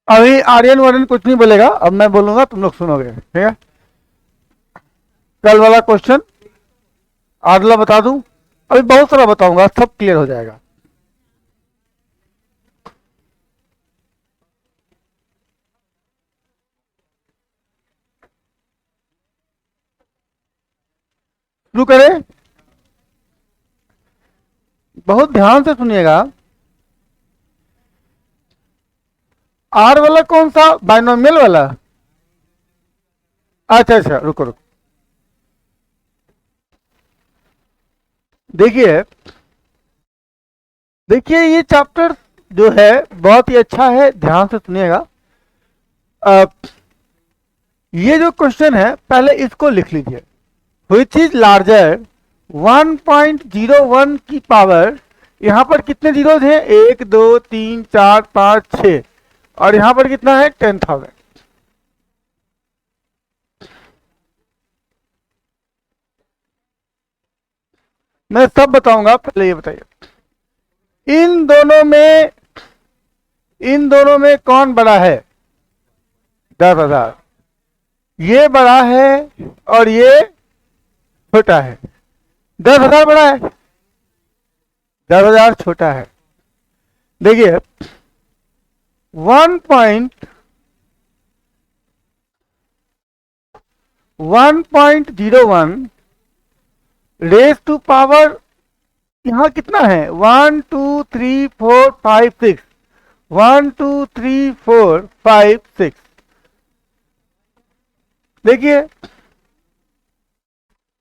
अभी आर्यन वार्यन कुछ नहीं बोलेगा, अब मैं बोलूंगा तुम लोग सुनोगे, ठीक है। कल वाला क्वेश्चन आदला बता दूं, अभी बहुत सारा बताऊंगा, सब क्लियर हो जाएगा। शुरू करें, बहुत ध्यान से सुनिएगा। आर वाला कौन सा, बाइनोमियल वाला? अच्छा अच्छा, रुको रुको, देखिए देखिए ये चैप्टर जो है बहुत ही अच्छा है, ध्यान से सुनिएगा। अ, ये जो क्वेश्चन है पहले इसको लिख लीजिए। विच इज लार्जर 1.01 की पावर, यहां पर कितने जीरोज हैं, 1 2 3 4 5 6, और यहां पर कितना है 10,000। मैं सब बताऊंगा, पहले ये बताइए, इन दोनों में इन दोनों में कौन बड़ा है? 10,000। ये बड़ा है और ये छोटा है। 10,000 बड़ा है, 10,000 छोटा है। देखिए 1.01 रेस टू पावर, यहां कितना है, 1 2 3 4 5 6, 1 2 3 4 5 6। देखिए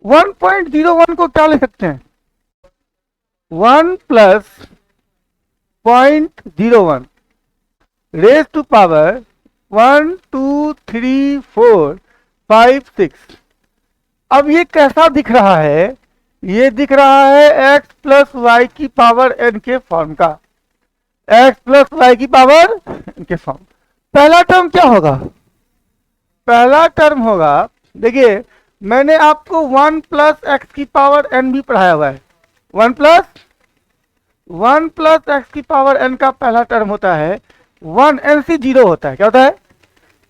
1.01 को क्या लिख सकते हैं, 1 + 0.01 रेस टू पावर 1 2 3 4 5 6। अब ये कैसा दिख रहा है, ये दिख रहा है x+y की पावर n के फॉर्म का, x+y की पावर n के फॉर्म। पहला टर्म क्या होगा, पहला टर्म होगा, देखिए मैंने आपको 1 + x की पावर n भी पढ़ाया हुआ है। 1 + x की पावर n का पहला टर्म होता है 1, nc 0 होता है, क्या होता है,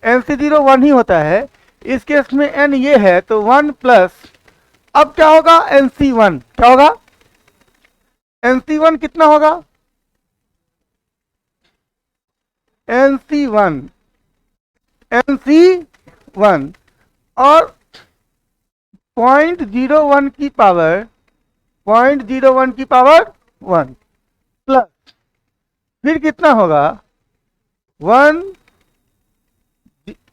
nc 0 1 ही होता है। इस केस में n ये है तो 1+, अब क्या होगा, nc1, क्या होगा, nc1 कितना होगा, nc1 nc1 और 0.01 की पावर 0.01 की पावर 1 प्लस, फिर कितना होगा, 1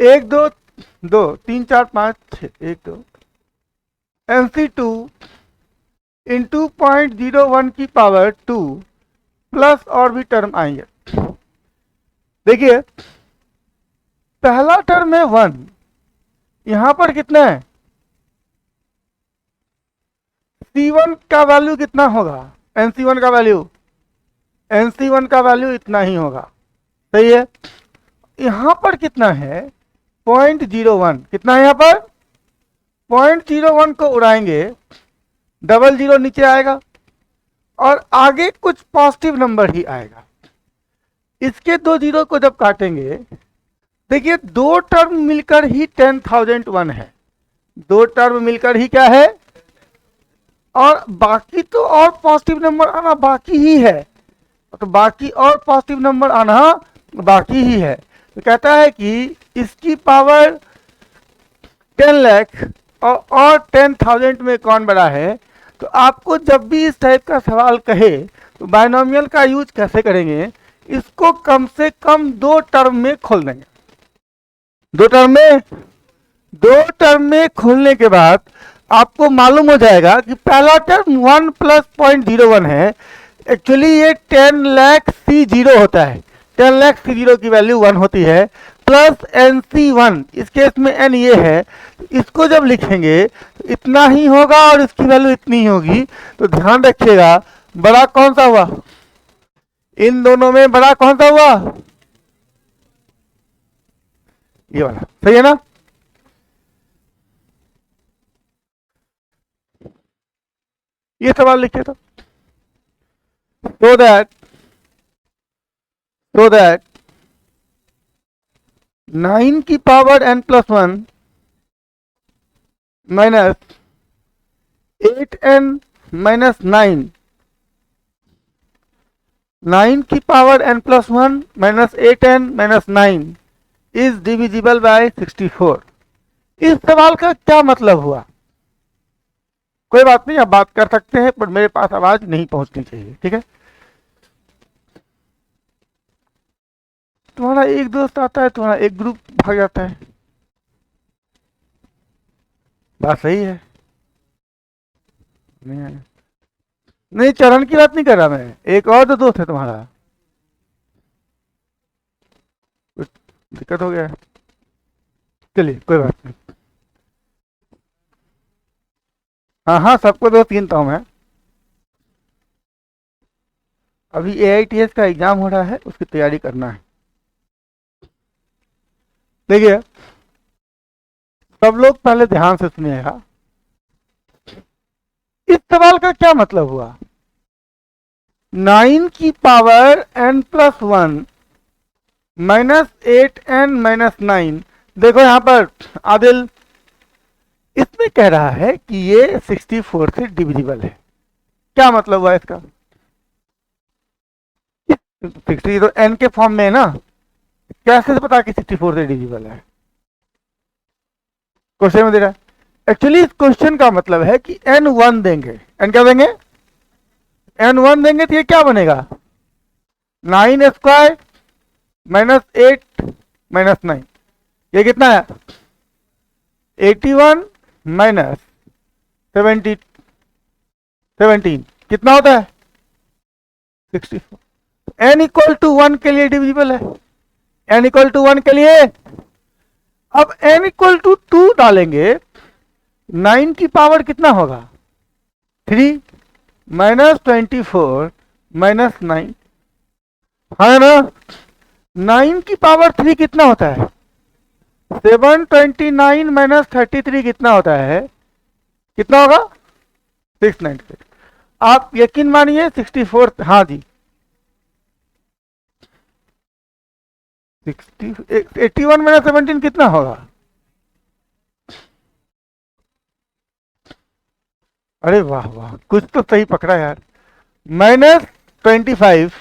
1 2 2 3 4 5 6, 1 2 nc2 इंटू 0.01 की पावर 2 प्लस और भी टर्म आएंगे। देखिए पहला टर्म है 1, यहां पर कितना है, C1 का वैल्यू कितना होगा, NC1 का वैल्यू, NC1 का वैल्यू इतना ही होगा, सही है। यहां पर कितना है, 0.01, कितना है यहां पर, 0.01 को उड़ाएंगे, डबल जीरो नीचे आएगा और आगे कुछ पॉजिटिव नंबर ही आएगा। इसके दो जीरो को जब काटेंगे, देखिए दो टर्म मिलकर ही 10,001 है, दो टर्म मिलकर ही क्या है, और बाकी तो और पॉजिटिव नंबर आना बाकी ही है, तो बाकी और पॉजिटिव नंबर आना बाकी ही है। तो कहता है कि इसकी पावर 10 लाख और 10,000 में कौन बड़ा है। तो आपको जब भी इस टाइप का सवाल कहे तो बाइनोमियल का यूज कैसे करेंगे, इसको कम से कम दो टर्म में खोल देंगे, दो टर्म में खोलने के बाद आपको मालूम हो जाएगा कि पहला टर्म 1 + 0.01 है, एक्चुअली ये 10 लाख C0 होता है, 10 लाख C0 की वैल्यू 1 होती है, प्लस NC1, इस केस में n ये है, इसको जब लिखेंगे तो इतना ही होगा और इसकी वैल्यू इतनी ही होगी। तो ध्यान रखिएगा बड़ा कौन सा हुआ, इन दोनों में बड़ा कौन सा हुआ, ये वाला, सही है ना। ये सवाल लिखे तो so that 9 की power n plus 1 minus 8n minus 9, 9 की power n plus 1 minus 8n minus 9 is divisible by 64। इस सवाल का क्या मतलब हुआ? कोई बात नहीं, आप बात कर सकते हैं, पर मेरे पास आवाज नहीं पहुंचनी चाहिए, ठीक है? तुम्हारा एक दोस्त आता है, तुम्हारा एक ग्रुप भाग जाता है, बात सही है। नहीं, नहीं, चरण की बात नहीं कर रहा मैं, एक और तो दोस्त है तुम्हारा, कुछ दिक्कत हो गया है। चलिए कोई बात नहीं। हाँ हाँ, सबको दोस्त गिनता हूँ मैं। अभी AITS का एग्जाम हो रहा है, उसकी तैयारी करना है। देखिए, सब लोग पहले ध्यान से सुनिएगा। इस सवाल का क्या मतलब हुआ? 9 की power n plus 1 minus 8n minus 9। देखो यहां पर आदिल, इसमें कह रहा है कि ये 64 से डिविजिबल है। क्या मतलब हुआ इसका? 60 तो n के फॉर्म में है ना, कैसे से पता कि 64 से डिविजिबल है? क्वेश्चन में दे रहा है। एक्चुअली इस क्वेश्चन का मतलब है कि n1 देंगे, n क्या देंगे? n1 देंगे तो ये क्या बनेगा? 9 स्क्वायर माइनस 8 माइनस 9, ये कितना है? 81 माइनस 17 कितना होता है? 64। n इक्वल टू 1 के लिए डिविजिबल है, n इक्वल टू 1 के लिए। अब n इक्वल टू 2 डालेंगे, 9 की पावर कितना होगा? 3 माइनस 24 माइनस 9, है ना? 9 की पावर 3 कितना होता है? 729 माइनस 33 कितना होता है? कितना होगा? 696। आप यकीन मानिए 64, हाँ जी, 81 माइनस 17 कितना होगा? अरे वाह वाह, कुछ तो सही पकड़ा यार। माइनस 25,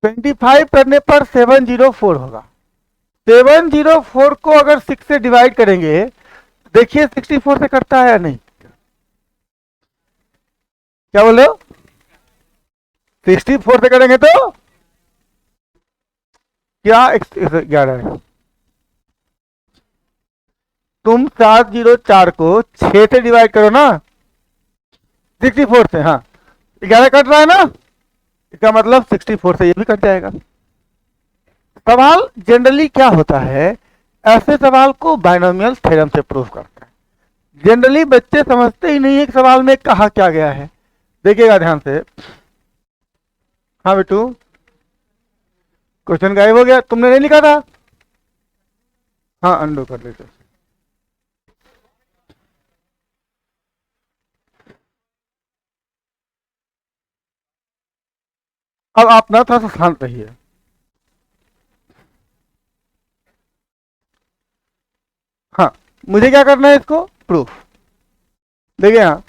25 करने पर 704 होगा। 704 को अगर 6 से डिवाइड करेंगे, देखिए 64 से कटता है या नहीं? क्या बोल रहे हो? 64 से करेंगे तो क्या 11 है? तुम 704 को 6 से डिवाइड करो ना, 64 से, हाँ, 11 कट रहा है ना, इसका मतलब 64 से ये भी कट जाएगा। सवाल जनरली क्या होता है, ऐसे सवाल को बाइनोमियल थ्योरम से प्रूव करते हैं। जनरली बच्चे समझते ही नहीं है कि सवाल में कहा क्या गया है। देखिएगा ध्यान से। हाँ बेटू, क्वेश्चन गायब हो गया, तुमने नहीं लिखा था? हाँ, अंडो कर लेते। अब आप ना थोड़ा सा शांत रहिए। हाँ, मुझे क्या करना है इसको प्रूफ। देखिए यहाँ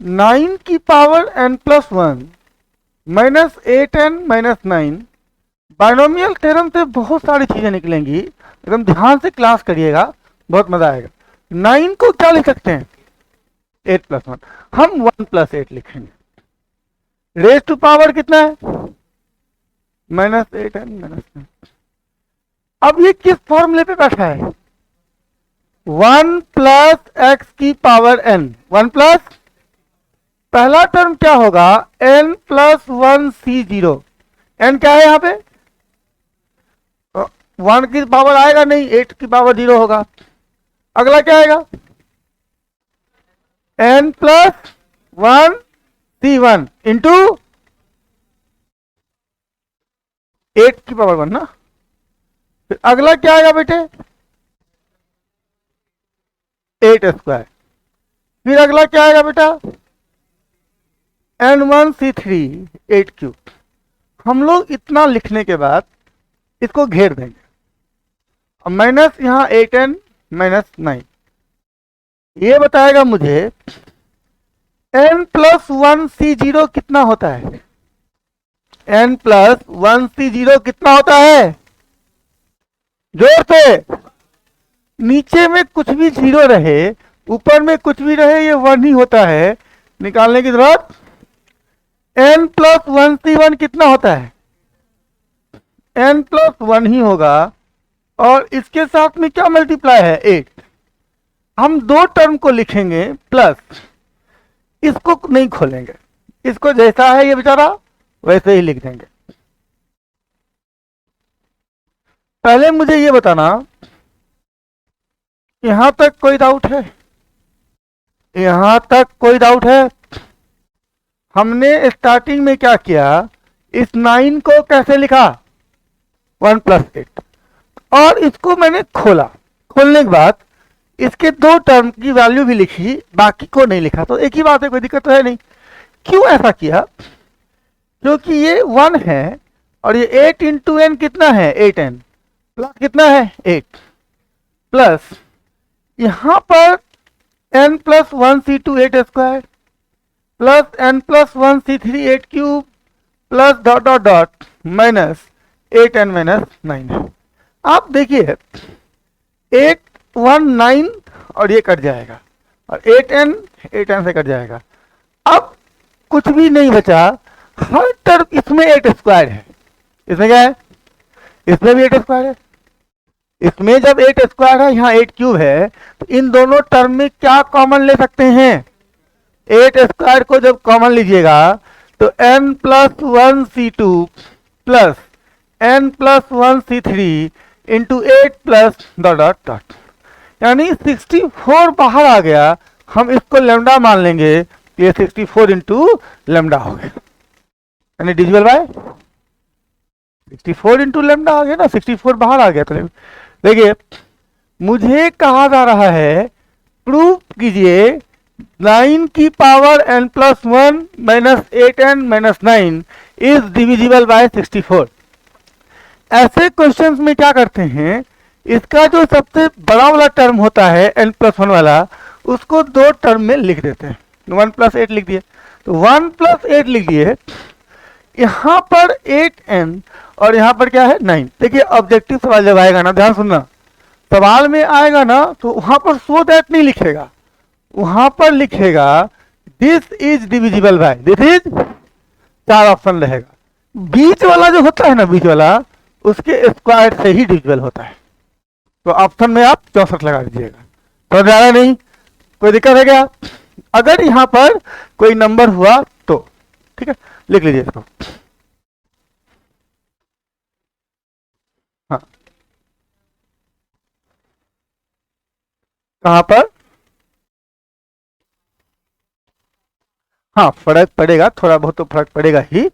9 की power n plus 1 minus 8n minus 9, binomial theorem से बहुत सारी चीजें निकलेंगी, एकदम ध्यान से क्लास करिएगा, बहुत मजा आएगा। 9 को क्या लिख सकते हैं? 8 प्लस 1, हम 1 प्लस 8 लिखेंगे। रेज टू पावर कितना है? Minus 8n minus 9। अब ये किस फॉर्मूले पे बैठा है? 1 प्लस एक्स की पावर n, 1 प्लस, पहला टर्म क्या होगा? n plus 1 c0। n क्या है यहाँ पे? 1 की पावर आएगा नहीं, 8 की पावर 0 होगा। अगला क्या आएगा? n प्लस 1 c1 इंटू 8 की पावर 1 ना। फिर अगला क्या आएगा बेटे? 8 स्क्वायर। फिर अगला क्या आएगा बेटा? n1 c3 8 cube. हम लोग इतना लिखने के बाद इसको घेर देंगे। अब माइनस यहाँ 8n माइनस 9, ये बताएगा मुझे n+1c0 कितना होता है। n+1c0 कितना होता है, जोर से। नीचे में कुछ भी जीरो रहे, ऊपर में कुछ भी रहे, ये 1 ही होता है। निकालने की जरूरत, n+1c1 कितना होता है, n+1 ही होगा। और इसके साथ में क्या मल्टीप्लाई है, 8। हम दो टर्म को लिखेंगे प्लस, इसको नहीं खोलेंगे, इसको जैसा है ये बेचारा वैसे ही लिख देंगे। पहले मुझे ये बताना, यहां तक कोई डाउट है, यहां तक कोई डाउट है। हमने स्टार्टिंग में क्या किया, इस 9 को कैसे लिखा, 1+8, और इसको मैंने खोला। खोलने के बाद इसके दो टर्म की वैल्यू भी लिखी, बाकी को नहीं लिखा। तो एक ही बात है, कोई दिक्कत तो है नहीं। क्यों ऐसा किया, क्योंकि ये 1 है और ये 8 इंटू एन कितना है, 8n प्लस कितना है, 8 प्लस यहां पर n+1c2 8² plus n+1c3 8³ plus dot dot dot minus 8n minus 9। आप देखिए 8 1 9 और ये कट जाएगा, और 8n से कट जाएगा। अब कुछ भी नहीं बचा, हर टर्म इसमें 8² है। इसमें क्या है, इसमें भी 8² है। इसमें जब 8² है, यहाँ 8³ है, तो इन दोनों टर्म में क्या कॉमन ले सकते हैं, 8² को जब कॉमन लीजिएगा तो n+1c2 plus n+1c3 into 8 plus dot dot dot, यानी 64 बाहर आ गया। हम इसको लेमडा मान लेंगे, ये 64 इंटू लेमडा हो गया, यानी डिविजिबल बाय 64 इंटू लेमडा आ गया ना, 64 बाहर आ गया। तो देखिए मुझे कहा जा रहा है प्रूव कीजिए 9 की power n+1 minus 8n minus 9 is divisible by 64। ऐसे क्वेश्चंस में क्या करते हैं, इसका जो सबसे बड़ा वाला टर्म होता है n+1 वाला, उसको दो टर्म में लिख देते हैं। 1+8 लिख दिए, तो 1+8 लिख दिए। यहां पर 8n और यहां पर क्या है, 9। देखिए ऑब्जेक्टिव सवाल जब आएगा ना, ध्यान सुनना, सवाल में आएगा ना तो वहां पर सो दैट नहीं लिखेगा, वहां पर लिखेगा this is divisible by, this is, 4 option रहेगा। बीच वाला जो होता है ना, बीच वाला, उसके स्क्वायर से ही डिविजिबल होता है। तो ऑप्शन में आप 64 लगा दीजिएगा। तो ज्यादा नहीं, कोई दिक्कत है क्या, अगर यहां पर कोई नंबर हुआ तो ठीक है, लिख लीजिए इसको। हाँ, कहां पर, हाँ फर्क पड़ेगा, थोड़ा बहुत तो फर्क पड़ेगा ही।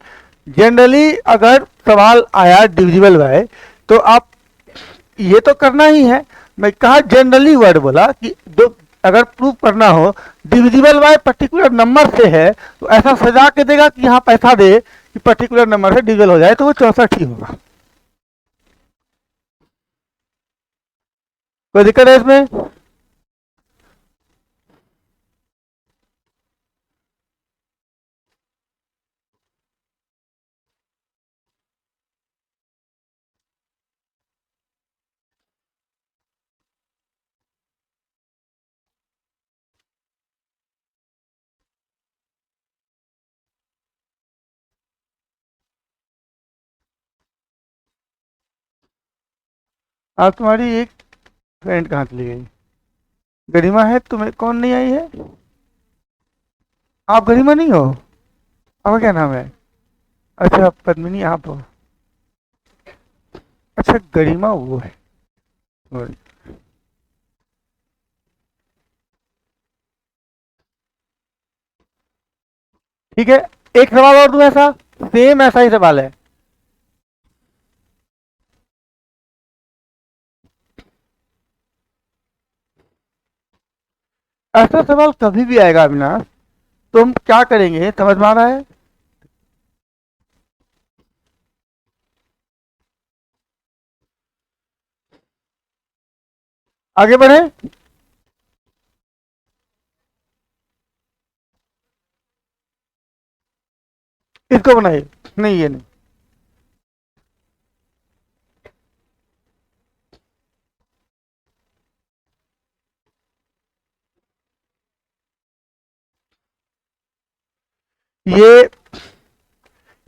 जनरली अगर सवाल आया डिविजिबल बाय, तो आप ये तो करना ही है। मैं कहा जनरली वर्ड बोला कि दो, अगर प्रूफ करना हो डिविजिबल बाय पर्टिकुलर नंबर से है, तो ऐसा सजा के देगा कि यहाँ पैसा दे कि पर्टिकुलर नंबर से डिविजिबल हो जाए, तो वो 64 ही होगा। कोई दिक्कत है इसमें, आप तुम्हारी एक फ्रेंड कहाँ चली गई, गरिमा है, तुम्हें कौन नहीं आई है, आप गरिमा नहीं हो, आपका क्या नाम है, अच्छा पद्मिनी आप हो, अच्छा गरिमा वो है। ठीक है, एक सवाल और दूं, ऐसा सेम ऐसा ही सवाल है। ऐसा सवाल कभी भी आएगा अविनाश, तो हम क्या करेंगे, समझ में आ रहा है। आगे बढ़े। इसको बनाइए, नहीं ये नहीं, ये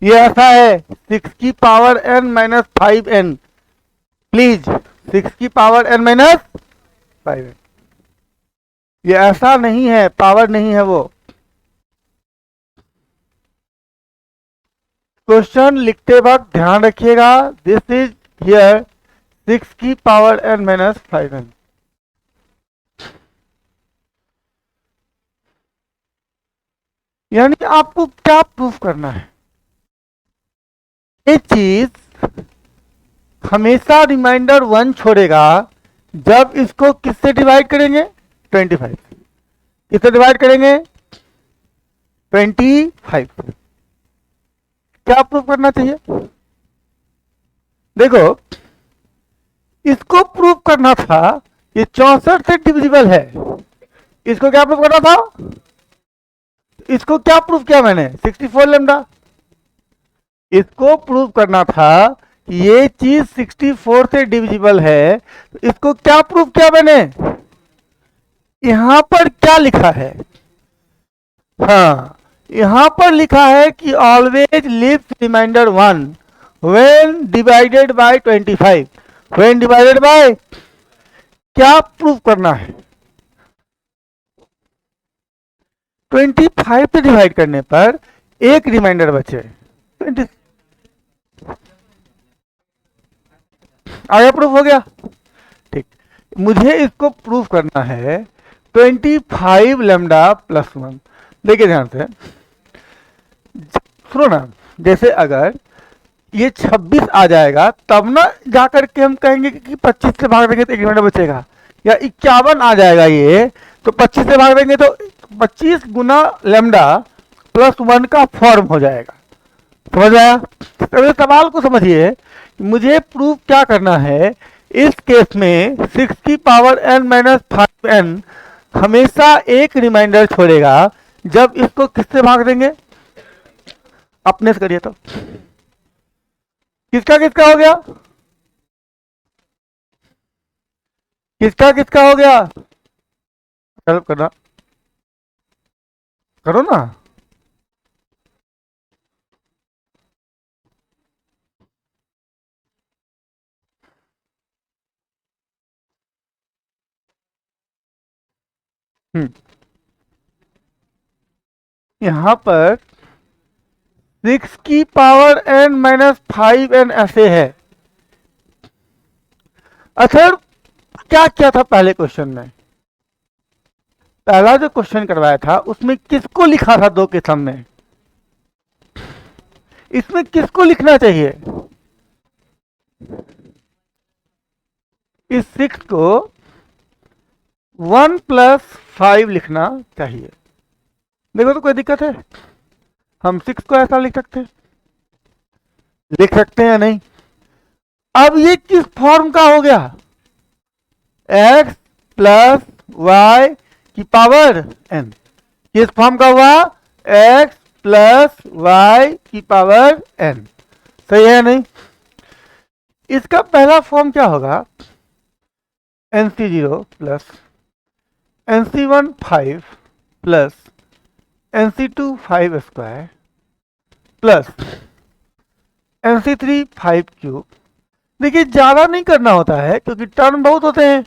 ये ऐसा है 6 की पावर n-5n, प्लीज 6 की पावर n-5n, ये ऐसा नहीं है, पावर नहीं है वो। क्वेश्चन लिखते वक्त ध्यान रखिएगा, दिस इज हियर 6 की पावर n-5n। यानी आपको क्या प्रूफ करना है, ये चीज हमेशा रिमाइंडर 1 छोड़ेगा जब इसको किससे डिवाइड करेंगे, 25। किससे डिवाइड करेंगे, 25। क्या प्रूफ करना चाहिए, देखो इसको प्रूफ करना था ये 64 से डिविजिबल है, इसको क्या प्रूफ करना था, इसको क्या प्रूफ किया मैंने, 64 लेमडा। इसको प्रूफ करना था कि ये चीज 64 से डिविजिबल है, तो इसको क्या प्रूफ किया मैंने, यहां पर क्या लिखा है, हाँ यहां पर लिखा है कि always leaves reminder 1 when divided by 25। When divided by, क्या प्रूफ करना है, 25 से डिवाइड करने पर एक रिमाइंडर बचे 20। आगे प्रूफ हो गया, ठीक। मुझे इसको प्रूफ करना है 25 लेमडा प्लस 1। देखिए ध्यान से, सुनो ना, जैसे अगर ये 26 आ जाएगा तब ना जाकर के हम कहेंगे कि 25 से भाग देंगे तो एक रिमाइंडर बचेगा, या 51 आ जाएगा ये तो 25 से भाग देंगे तो 25 गुना लेमडा प्लस 1 का फॉर्म हो जाएगा। समझ आया, तो सवाल को समझिए, मुझे प्रूफ क्या करना है, इस केस में 6 की पावर n-5n हमेशा एक रिमाइंडर छोड़ेगा जब इसको किससे भाग देंगे, अपने से करिए तो किसका किसका हो गया, किसका किसका हो गया, हेल्प करना, करो ना। यहां पर 6 की पावर n-5n ऐसे है। अच्छा क्या किया था पहले क्वेश्चन में, पहला जो क्वेश्चन करवाया था उसमें किसको लिखा था दो के सामने, इसमें किसको लिखना चाहिए, इस 6 को 1 + 5 लिखना चाहिए। देखो तो कोई दिक्कत है, हम 6 को ऐसा लिख सकते हैं या नहीं। अब ये किस फॉर्म का हो गया, x + y की पावर n, किस फॉर्म का हुआ, x + y की पावर n, सही है नहीं। इसका पहला फॉर्म क्या होगा, nc0 + nc1 5 + nc2 5 square plus nc3 5 cube. देखिए ज्यादा नहीं करना होता है क्योंकि टर्म बहुत होते हैं,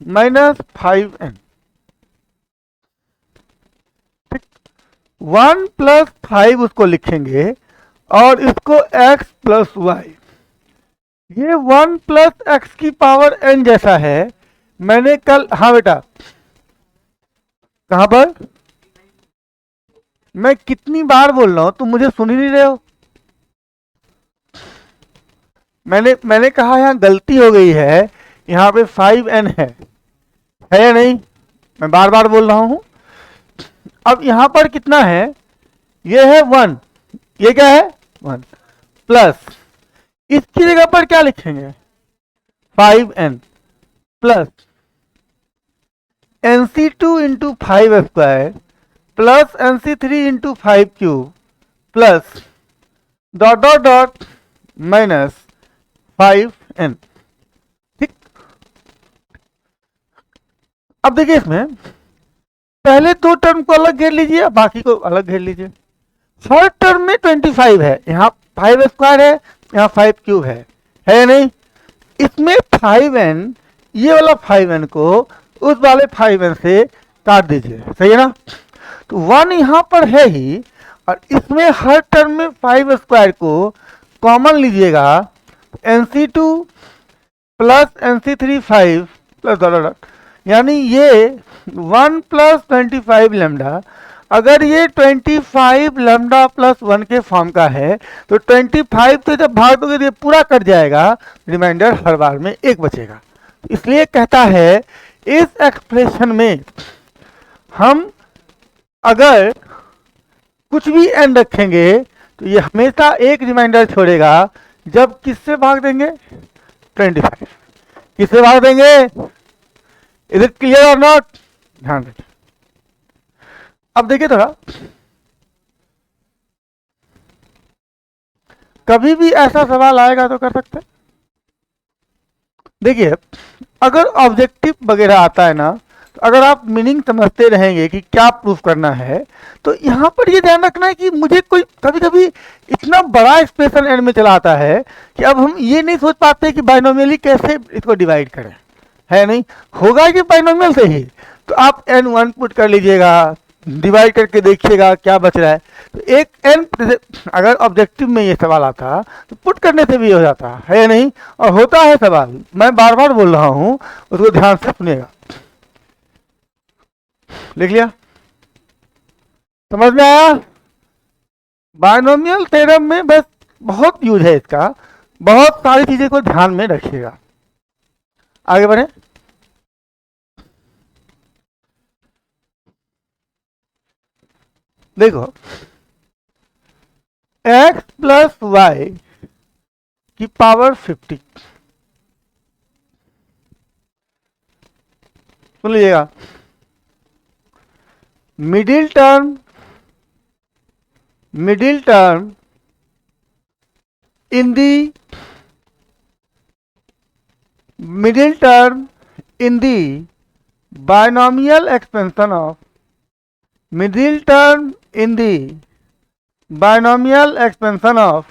-5n, ठीक। 1 + 5 उसको लिखेंगे और इसको x + y, ये 1 + x की पावर n जैसा है। मैंने कल, हाँ बेटा, कहां पर, मैं कितनी बार बोल रहा हूं तुम मुझे सुन ही नहीं रहे हो। मैंने कहा यहां गलती हो गई है, यहां पे 5n है या नहीं, मैं बार बार बोल रहा हूं। अब यहां पर कितना है, ये है 1, ये क्या है 1, प्लस इसकी जगह पर क्या लिखेंगे 5n, plus NC2 into 5² plus NC3 into 5³ plus dot dot dot minus 5n। ठीक, अब देखिए इसमें पहले दो टर्म को अलग घेर लीजिए, बाकी को अलग घेर लीजिए। फर्स्ट टर्म में 25 है, यहाँ 5² है, यहाँ 5³ है या नहीं। इसमें 5n, ये वाला 5n को उस वाले 5n से काट दीजिए, सही है ना। तो 1 यहाँ पर है ही, और इसमें हर टर्म में 5² को कॉमन लीजिएगा। NC2 plus NC3 5 plus dot dot, यानी ये 1 प्लस 25 लैम्डा, अगर ये 25 लैम्डा प्लस 1 के फॉर्म का है तो 25 तो जब भाग दोगे तो ये पूरा कट जाएगा, रिमाइंडर हर बार में 1 बचेगा। इसलिए कहता है इस एक्सप्रेशन में हम अगर कुछ भी n रखेंगे तो ये हमेशा एक रिमाइंडर छोड़ेगा। जब किससे भाग देंगे? 25। किससे भाग देंगे? इज इट क्लियर और नॉट? ध्यान रखिए। अब देखिए थोड़ा, कभी भी ऐसा सवाल आएगा तो कर सकते हैं। देखिए अगर ऑब्जेक्टिव वगैरह आता है ना, तो अगर आप मीनिंग समझते रहेंगे कि क्या प्रूफ करना है, तो यहाँ पर ये ध्यान रखना है कि मुझे कोई कभी कभी इतना बड़ा एक्सप्रेशन एंड में चला आता है कि अब हम ये नहीं सोच पाते कि बाइनोमियली कैसे इसको डिवाइड करें, है नहीं। होगा कि बाइनोमियल से ही, तो आप n1 पुट कर लीजिएगा, डिवाइड करके देखिएगा क्या बच रहा है। तो एक n, अगर ऑब्जेक्टिव में ये सवाल आता तो पुट करने से भी हो जाता है या नहीं। और होता है सवाल, मैं बार बार बोल रहा हूँ, उसको ध्यान से सुनिएगा। लिख लिया? समझ में आया? बाइनोमियल थ्योरम में बस बहुत यूज है इसका, बहुत सारी चीजें को ध्यान में रखिएगा। आगे बढ़े। देखो x प्लस वाई की पावर 50, सुन लीजिएगा। Middle term in the binomial expansion of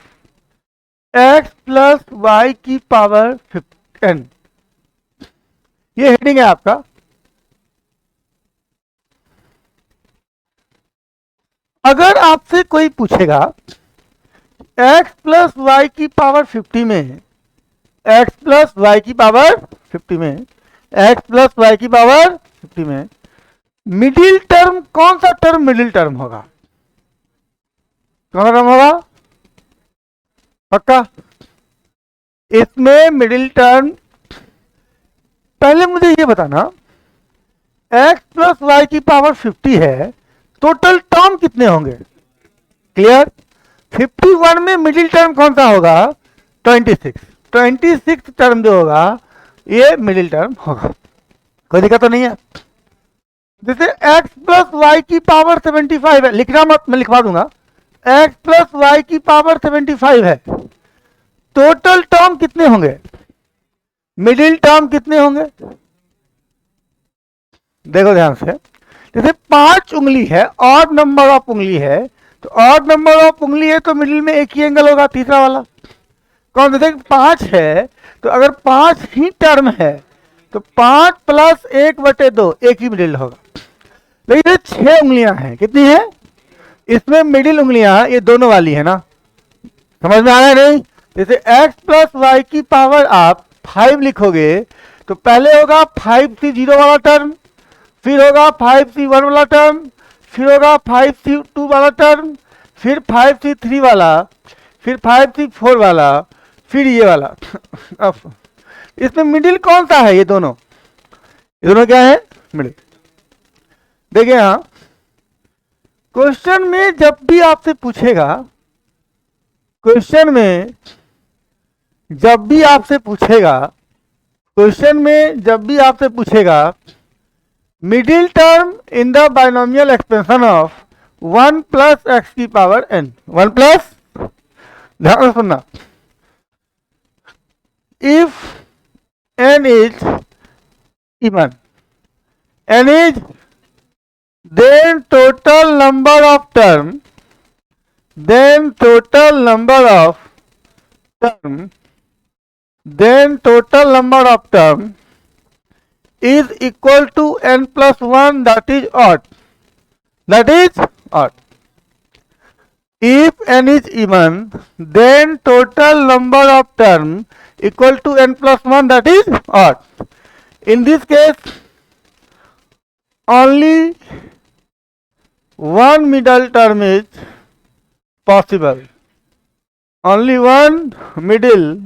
x plus y की पावर 10। ये हेडिंग है आपका। अगर आपसे कोई पूछेगा x प्लस वाई की पावर 50 में, x प्लस वाई की पावर 50 में मिडिल टर्म कौन सा टर्म मिडिल टर्म होगा? कौन सा टर्म होगा? पक्का? इसमें मिडिल टर्म, पहले मुझे ये बताना, x प्लस वाई की पावर 50 है, टोटल टर्म कितने होंगे? क्लियर? 51 में मिडिल टर्म कौन सा होगा? 26 टर्म जो होगा ये मिडिल टर्म होगा। कोई दिक्कत तो नहीं है? जैसे x प्लस वाई की पावर 75 है, लिखना मत, मैं लिखवा दूंगा। x प्लस वाई की पावर 75 है, टोटल टर्म कितने होंगे? मिडिल टर्म कितने होंगे? देखो ध्यान से, जैसे 5 उंगली है, ऑड नंबर ऑफ उंगली है, तो ऑड नंबर ऑफ उंगली है तो मिडिल में एक ही एंगल होगा, तीसरा वाला कौन? जैसे 5 है तो अगर 5 ही टर्म है तो 5 प्लस 1/2 एक ही मिडिल होगा। लेकिन ये 6 उंगलियां हैं, कितनी है? इसमें मिडिल उंगलियां ये दोनों वाली है ना, समझ में आ रहा है नहीं? जैसे x प्लस वाई की पावर आप 5 लिखोगे तो पहले होगा 5c0 वाला टर्म, फिर होगा 5c1 वाला टर्म, फिर होगा 5c2 वाला टर्म, फिर 5c3 वाला, फिर 5c4 वाला, फिर ये वाला। अब इसमें मिडिल कौन सा है? ये दोनों क्या है? मिडिल। देखिए यहां क्वेश्चन में जब भी आपसे पूछेगा, क्वेश्चन में जब भी आपसे पूछेगा middle term in the binomial expansion of 1 plus x की पावर n, 1 प्लस, ध्यान से सुनना, if n is even, n is, then total number of term, then total number of term, then total number of term is equal to n plus 1, that is odd, that is odd. If n is even, then total number of term equal to n plus 1, that is odd. In this case, only one middle term is possible. Only one middle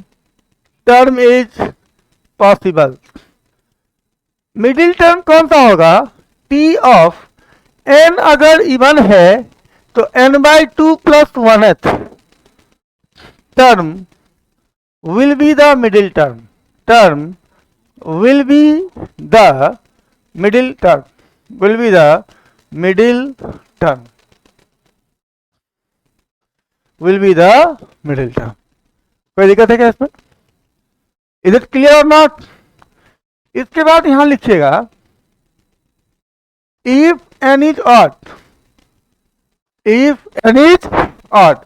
term is possible. Middle term कौन सा होगा? T of n अगर even है तो n/2 plus 1th term will be the middle term. Term will be the middle term. Will be the middle term. Will be the middle term. कोई दिक्कत है क्या इसमें? Is it clear or not? इसके बाद यहां लिखिएगा if n is odd, if n is odd,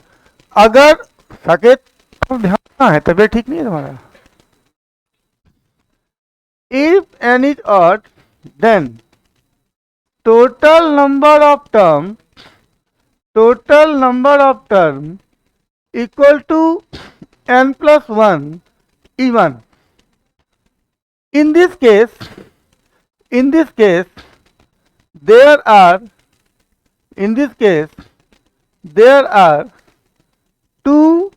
अगर साकेत ध्यान है, तबियत ठीक नहीं है तुम्हारा, if n is odd, then total number of term equal to n plus 1 even. In this case there are two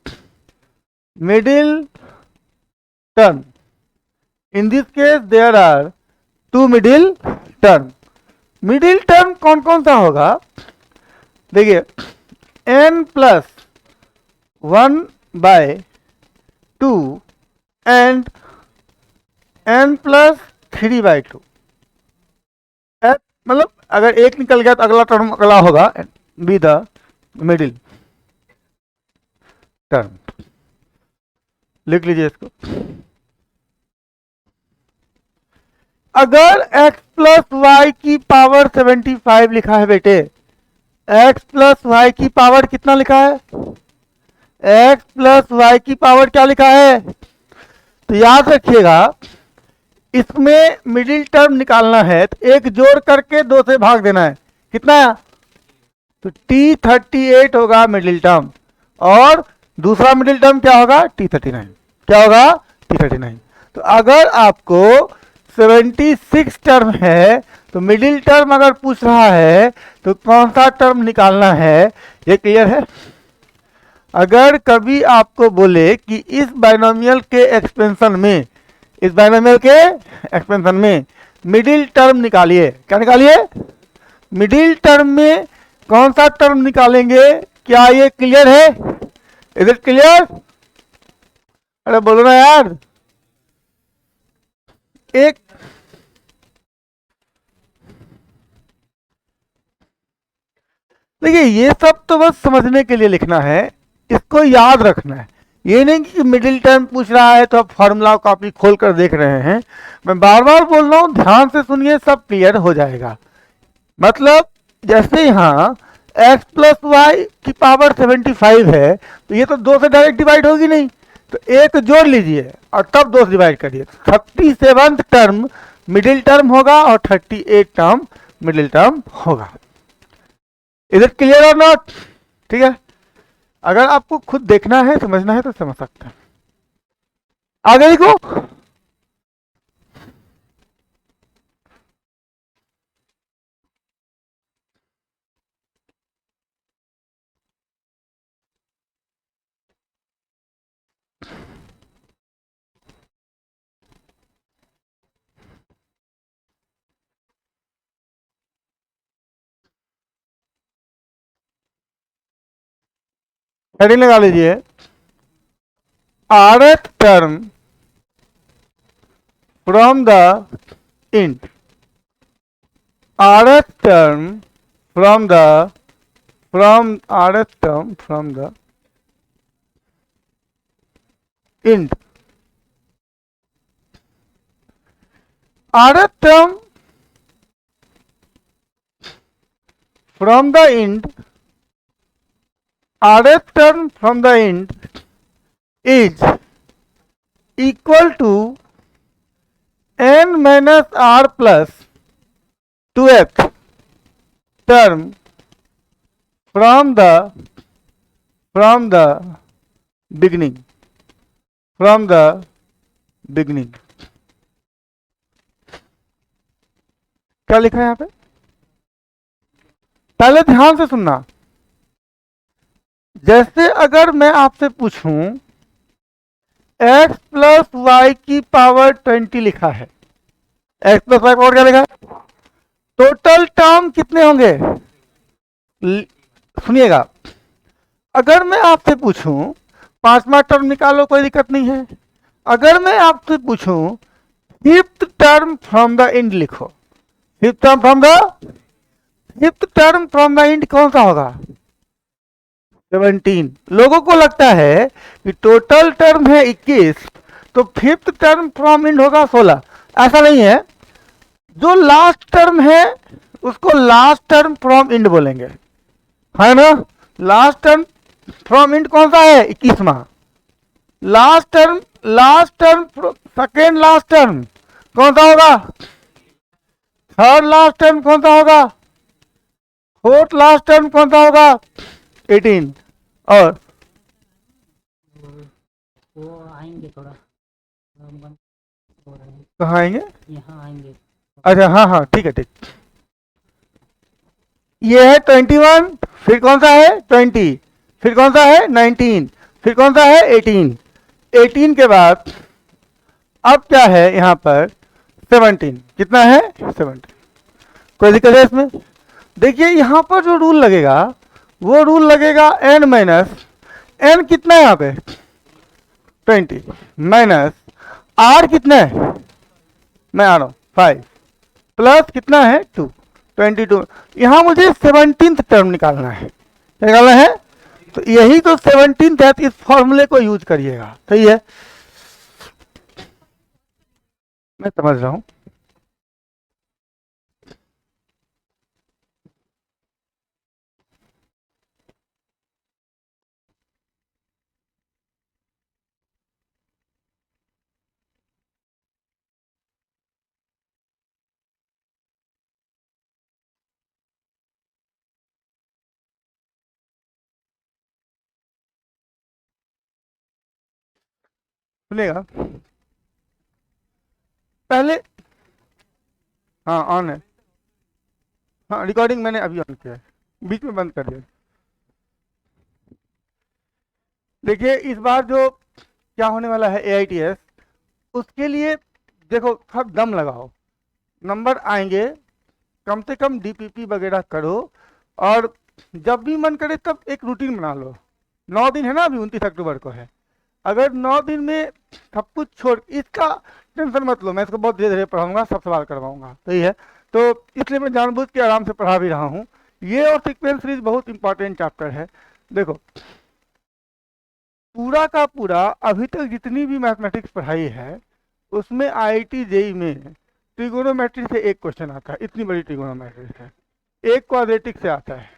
middle term. In this case there are two middle term. Middle term कौन कौन सा होगा? देखिए n plus 1/2 and n plus 3/2, मतलब अगर एक निकल गया तो अगला टर्म अगला होगा बी द मिडिल टर्म. लिख लीजिए इसको. अगर x प्लस वाई की पावर 75 लिखा है बेटे, x प्लस वाई की पावर कितना लिखा है? x प्लस वाई की पावर क्या लिखा है? तो याद रखिएगा इसमें मिडिल टर्म निकालना है तो एक जोड़ करके 2 से भाग देना है. कितना? तो T38 होगा मिडिल टर्म, और दूसरा मिडिल टर्म क्या होगा? T39. क्या होगा? T39. तो अगर आपको 76 टर्म है तो मिडिल टर्म अगर पूछ रहा है तो कौन सा टर्म निकालना है, ये क्लियर है? अगर कभी आपको बोले कि इस बाइनोमियल के एक्सपेंशन में मिडिल टर्म निकालिए, क्या निकालिए? मिडिल टर्म में कौन सा टर्म निकालेंगे, क्या ये क्लियर है? Is it clear? अरे बोलो ना यार. एक देखिए ये सब तो बस समझने के लिए लिखना है, इसको याद रखना है. ये नहीं कि मिडिल टर्म पूछ रहा है तो आप फॉर्मूला कॉपी खोल कर देख रहे हैं. मैं बार बार बोल रहा हूं, ध्यान से सुनिए, सब क्लियर हो जाएगा. मतलब जैसे यहाँ x प्लस वाई की पावर 75 है तो ये तो 2 से डायरेक्ट डिवाइड होगी नहीं, तो एक जोड़ लीजिए और तब 2 से डिवाइड करिए. 37th टर्म मिडिल टर्म होगा और 38 टर्म मिडिल टर्म होगा. इज इट क्लियर और नॉट? ठीक है. अगर आपको खुद देखना है, समझना है तो समझ सकते हैं. आगे देखो. हेडिंग लगा लीजिए, rth term from the int, rth term from the rth term from the int, rth term from the int, rth term from the int is equal to n minus r plus 2th term from the beginning, क्या लिखा है यहां पे? पहले ध्यान से सुनना। जैसे अगर मैं आपसे पूछूं x प्लस वाई की पावर 20 लिखा है, x प्लस वाई पावर क्या लिखा है? टोटल टर्म कितने होंगे? सुनिएगा, अगर मैं आपसे पूछूं 5वां टर्म निकालो, कोई दिक्कत नहीं है। अगर मैं आपसे पूछूं 5th term from the end लिखो, 5th term from the end कौन सा होगा? 17। लोगों को लगता है कि टोटल टर्म है 21, तो 5th टर्म फ्रॉम एंड होगा 16। ऐसा नहीं है, जो लास्ट टर्म है उसको लास्ट टर्म फ्रॉम एंड बोलेंगे, है ना? लास्ट टर्म फ्रॉम एंड कौन सा है? 21वां। Last term second last term कौन सा होगा? थर्ड लास्ट टर्म कौन सा होगा? फोर्थ लास्ट टर्म कौन सा होगा? 18। और वो आएंगे थोड़ा, कहाँ आएंगे? यहाँ आएंगे। अच्छा, हाँ हाँ, ठीक है, ठीक। ये है 21, फिर कौन सा है? 20, फिर कौन सा है? 19, फिर कौन सा है? 18। 18 के बाद अब क्या है यहाँ पर? 17। कितना है? 17। कोई दिक्कत है इसमें? देखिए यहाँ पर जो रूल लगेगा वो रूल लगेगा n माइनस n, कितना है यहाँ पे? 20 माइनस r कितना है? मैं आ रहा हूँ 5 प्लस कितना है? 2, 22। यहाँ मुझे 17th टर्म निकालना है। निकालना है तो यही तो 17th है, इस फॉर्मूले को यूज करिएगा। सही है, मैं समझ रहा हूँ। सुनेगा पहले, हाँ ऑन है, हाँ रिकॉर्डिंग मैंने अभी ऑन किया है, बीच में बंद कर दिया। देखिए इस बार जो क्या होने वाला है AITS, उसके लिए देखो सब दम लगाओ, नंबर आएंगे, कम से कम DPP वगैरह करो, और जब भी मन करे तब एक रूटीन बना लो। 9 दिन है ना, अभी 29 अक्टूबर को है। अगर 9 दिन में सब कुछ छोड़, इसका टेंशन मत लो, मैं इसको बहुत धीरे धीरे पढ़ाऊंगा, सब सवाल करवाऊंगा। सही है, तो इसलिए मैं जानबूझ के आराम से पढ़ा भी रहा हूँ। ये और सीक्वेंस सीरीज बहुत इंपॉर्टेंट चैप्टर है। देखो पूरा का पूरा अभी तक जितनी भी मैथमेटिक्स पढ़ाई है उसमें IIT JEE में ट्रिगोनोमेट्री से एक क्वेश्चन आता है, इतनी बड़ी ट्रिगोनोमेट्री है। एक क्वाड्रेटिक से आता है।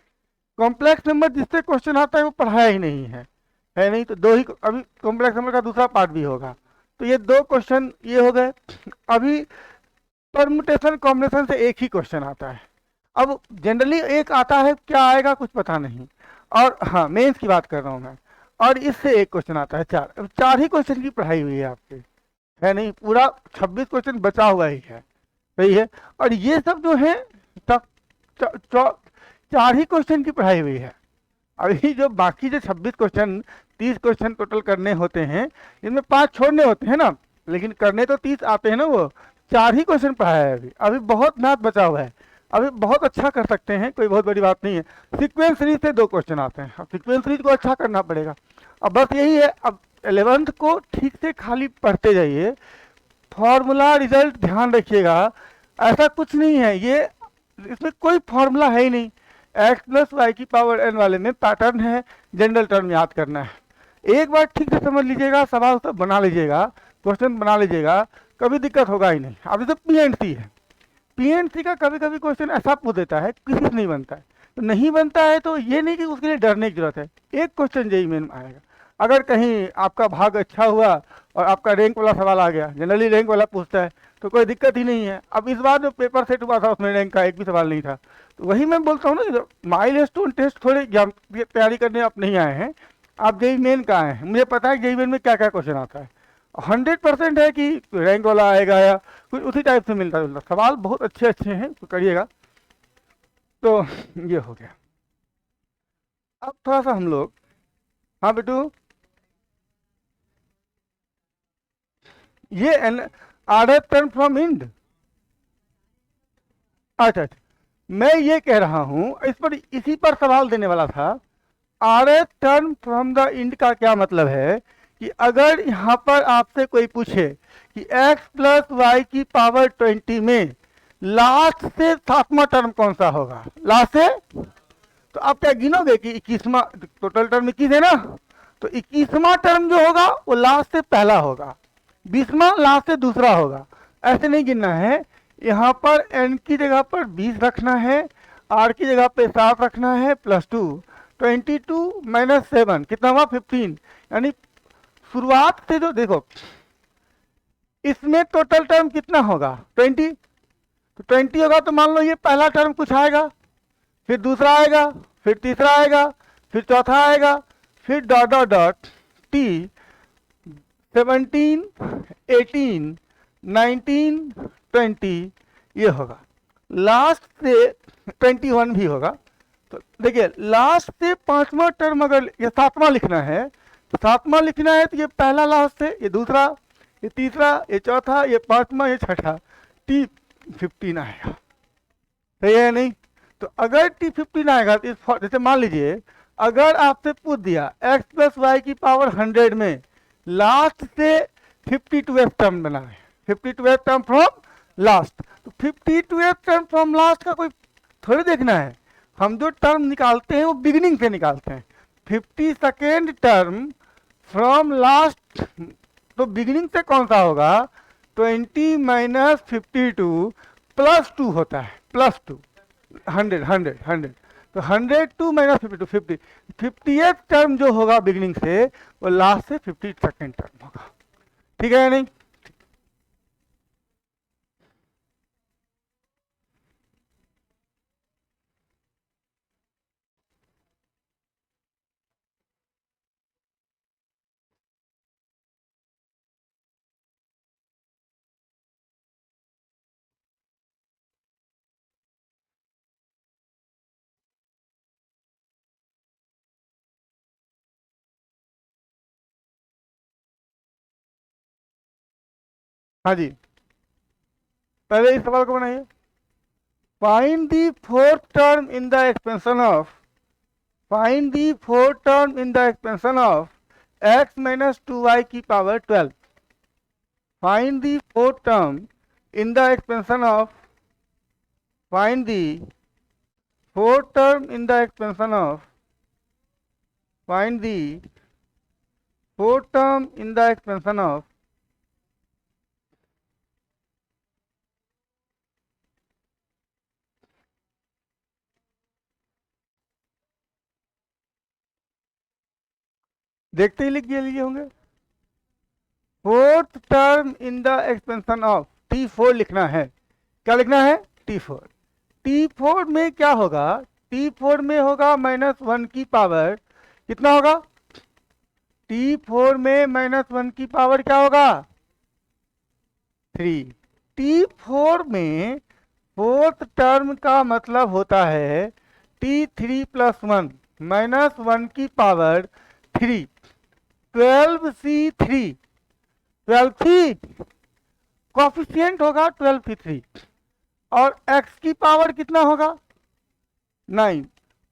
कॉम्प्लेक्स नंबर जिससे क्वेश्चन आता है वो पढ़ाया ही नहीं है नहीं तो 2 ही, अभी कॉम्प्लेक्स नंबर का दूसरा पार्ट भी होगा। तो ये 2 क्वेश्चन ये हो गए। अभी परमुटेशन कॉम्बिनेशन से एक ही क्वेश्चन आता है। अब जनरली एक आता है, क्या आएगा कुछ पता नहीं। और हाँ, मेंस की बात कर रहा हूँ मैं, और इससे एक क्वेश्चन आता है। 4 ही क्वेश्चन की पढ़ाई हुई है आपकी, है नहीं, पूरा 26 क्वेश्चन बचा हुआ ही है। सही है, और ये सब जो है 4 ही क्वेश्चन की पढ़ाई हुई है। अभी जो बाकी जो 26 क्वेश्चन, 30 क्वेश्चन टोटल करने होते हैं, जिनमें 5 छोड़ने होते हैं ना, लेकिन करने तो 30 आते हैं ना, वो 4 ही क्वेश्चन पढ़ाया है। अभी बहुत मैथ बचा हुआ है, अभी बहुत अच्छा कर सकते हैं, कोई बहुत बड़ी बात नहीं है। सीक्वेंस सीरीज से 2 क्वेश्चन आते हैं, अब सीक्वेंस सीरीज को अच्छा करना पड़ेगा। अब बस यही है, अब 11th को ठीक से खाली पढ़ते जाइए, फॉर्मूला रिजल्ट ध्यान रखिएगा, ऐसा कुछ नहीं है, ये इसमें कोई फॉर्मूला है ही नहीं। एक्स प्लस वाई की पावर एन वाले में पैटर्न है, जनरल टर्म याद करना है। एक बार ठीक से समझ लीजिएगा, सवाल सब बना लीजिएगा, क्वेश्चन बना लीजिएगा, कभी दिक्कत होगा ही नहीं। अब जैसे पी एंड सी है, पी एंड सी का कभी कभी क्वेश्चन ऐसा पूछ देता है किसी से नहीं बनता है, तो नहीं बनता है तो ये नहीं कि उसके लिए डरने की जरूरत है। एक क्वेश्चन जेईई मेन में आएगा, अगर कहीं आपका भाग अच्छा हुआ और आपका रैंक वाला सवाल आ गया, जनरली रैंक वाला पूछता है, तो कोई दिक्कत ही नहीं है। अब इस बार जो पेपर सेट हुआ था उसमें रैंक का एक भी सवाल नहीं था, तो वही मैं बोलता हूँ ना, माइलस्टोन टेस्ट थोड़े तैयारी करने आप नहीं आए हैं, आप जेईई मेन का आए हैं। मुझे पता है जेईई मेन में क्या क्या क्वेश्चन आता है, 100% है कि रैंक वाला आएगा या कुछ उसी टाइप से मिलता जुलता सवाल, बहुत अच्छे अच्छे हैं, तो करिएगा। तो ये हो गया। अब थोड़ा सा हम लोग, हाँ बेटू, ये आर टर्न फ्रॉम इंड, अच्छा अच्छा, मैं ये कह रहा हूं इस पर, इसी पर सवाल देने वाला था। R term from the end का क्या मतलब है कि अगर यहाँ पर आपसे कोई पूछे कि x प्लस वाई की पावर 20 में लास्ट से 7वां टर्म कौन सा होगा, लास्ट से, तो आप क्या गिनोगे कि 21वां, टोटल टर्म 21 है ना, तो 21वां टर्म जो होगा वो लास्ट से पहला होगा, 20वां लास्ट से दूसरा होगा, ऐसे नहीं गिनना है। यहाँ पर n की जगह पर 20 रखना है, r की जगह पे 7 रखना है, +2, 22 - 7 कितना हुआ 15, यानी शुरुआत से जो देखो इसमें टोटल टर्म कितना होगा 20, तो 20 होगा तो मान लो ये पहला टर्म कुछ आएगा, फिर दूसरा आएगा, फिर तीसरा आएगा, फिर चौथा आएगा, फिर डॉट डॉट डॉट टी 17 18 19 20 ये होगा, लास्ट से 21 भी होगा। तो देखिए लास्ट से 5वां टर्म अगर ये 7वां लिखना है, तो 7वां लिखना है तो ये पहला लास्ट से, ये दूसरा, ये तीसरा, ये चौथा, ये 5वां, ये छठा, T15 आएगा, सही है नहीं। तो अगर T15 आएगा तो जैसे मान लीजिए अगर आपसे पूछ दिया x प्लस वाई की पावर 100 में लास्ट से 52th टर्म बनाए, 52th टर्म फ्रॉम लास्ट, तो 52th टर्म फ्रॉम लास्ट का कोई थोड़ी देखना है, हम जो टर्म निकालते हैं वो बिगिनिंग से निकालते हैं। 52nd टर्म फ्रॉम लास्ट, तो बिगिनिंग से कौन सा होगा, 20 - 52 +2 होता है, +2, 100 100 100, तो 102 - 52 50, 50th टर्म जो होगा बिगिनिंग से वो लास्ट से 52nd टर्म होगा, ठीक है या नहीं। हाँ जी, पहले इस सवाल को बनाइए। Find the fourth term in the expansion of, find the fourth term in the expansion of x - 2y की power 12, find the fourth term in the expansion of, find the fourth term in the expansion of, find the fourth term in the expansion of, देखते ही लिख लिए होंगे, fourth term in the expansion of, T4 लिखना है, क्या लिखना है T4, T4 में क्या होगा, T4 में होगा -1 की पावर, कितना होगा, T4 में -1 की पावर क्या होगा 3, T4 में फोर्थ टर्म का मतलब होता है T3 + 1 -1 की पावर 3, 12C3, 12C कॉफिशिएंट होगा 12C3, और x की पावर कितना होगा 9,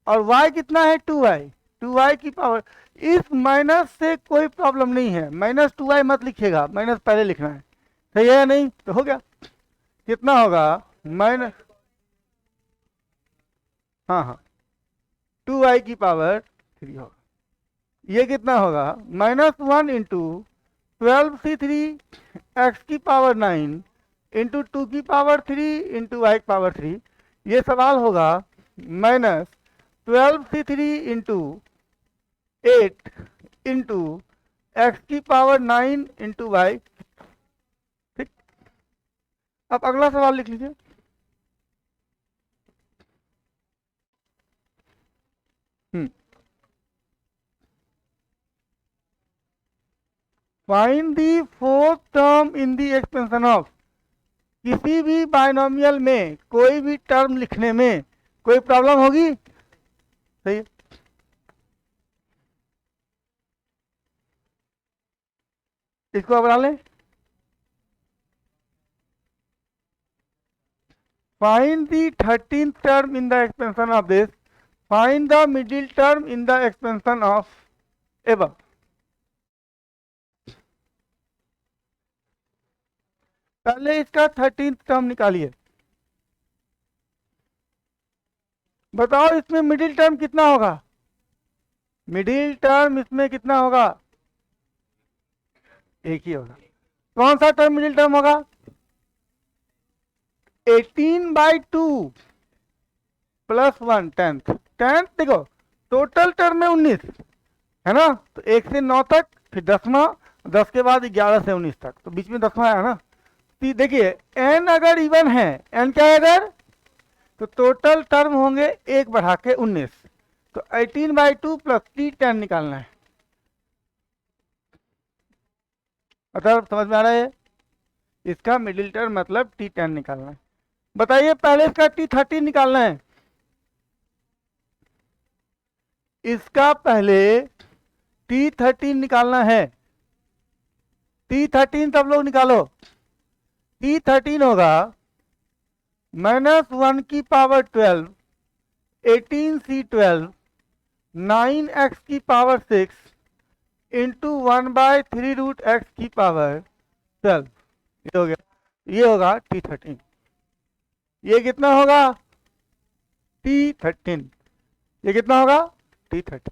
और y कितना है 2y, 2y की पावर, इस माइनस से कोई प्रॉब्लम नहीं है, -2y मत लिखिएगा, माइनस पहले लिखना है, सही है या नहीं? तो हो गया। कितना होगा? माइनस, हाँ हाँ, 2i की पावर 3 होगा। ये कितना होगा? -1 इंटू 12c3 x की पावर 9 इंटू 2 की पावर 3 इंटू y की पावर 3। ये सवाल होगा -12c3 इंटू 8 इंटू x की पावर 9 इंटू y। ठीक, अब अगला सवाल लिख लीजिए। Find the fourth term in the expansion of. किसी भी बाइनोमियल में कोई भी टर्म लिखने में कोई प्रॉब्लम होगी? सही है। इसको अब बना लें। Find the 13th term in the expansion of this. Find the middle term in the expansion of above. पहले इसका 13th टर्म निकालिए। बताओ इसमें मिडिल टर्म कितना होगा? मिडिल टर्म इसमें कितना होगा? एक ही होगा। कौन सा टर्म मिडिल टर्म होगा? 18/2 प्लस 1 10th। देखो टोटल टर्म में 19 है ना, तो 1 से 9 तक, फिर 10वां, 10 के बाद 11 से 19 तक, तो बीच में 10वां है ना। तो देखिए n अगर इवन है, n क्या है अगर, तो टोटल टर्म होंगे 1 बढ़ा के 19। तो 18/2 प्लस t10 निकालना है। मतलब समझ में आ रहा है? इसका मिडिल टर्म मतलब t10 निकालना है। बताइए पहले इसका t13 निकालना है। इसका पहले t13 निकालना है। t13 सब लोग निकालो। t13 होगा -1 की पावर 12 18c12 9x की पावर 6 इंटू 1/3√x की पावर 12। ये हो गया, ये होगा t13। ये कितना होगा? t13। ये कितना होगा? t13।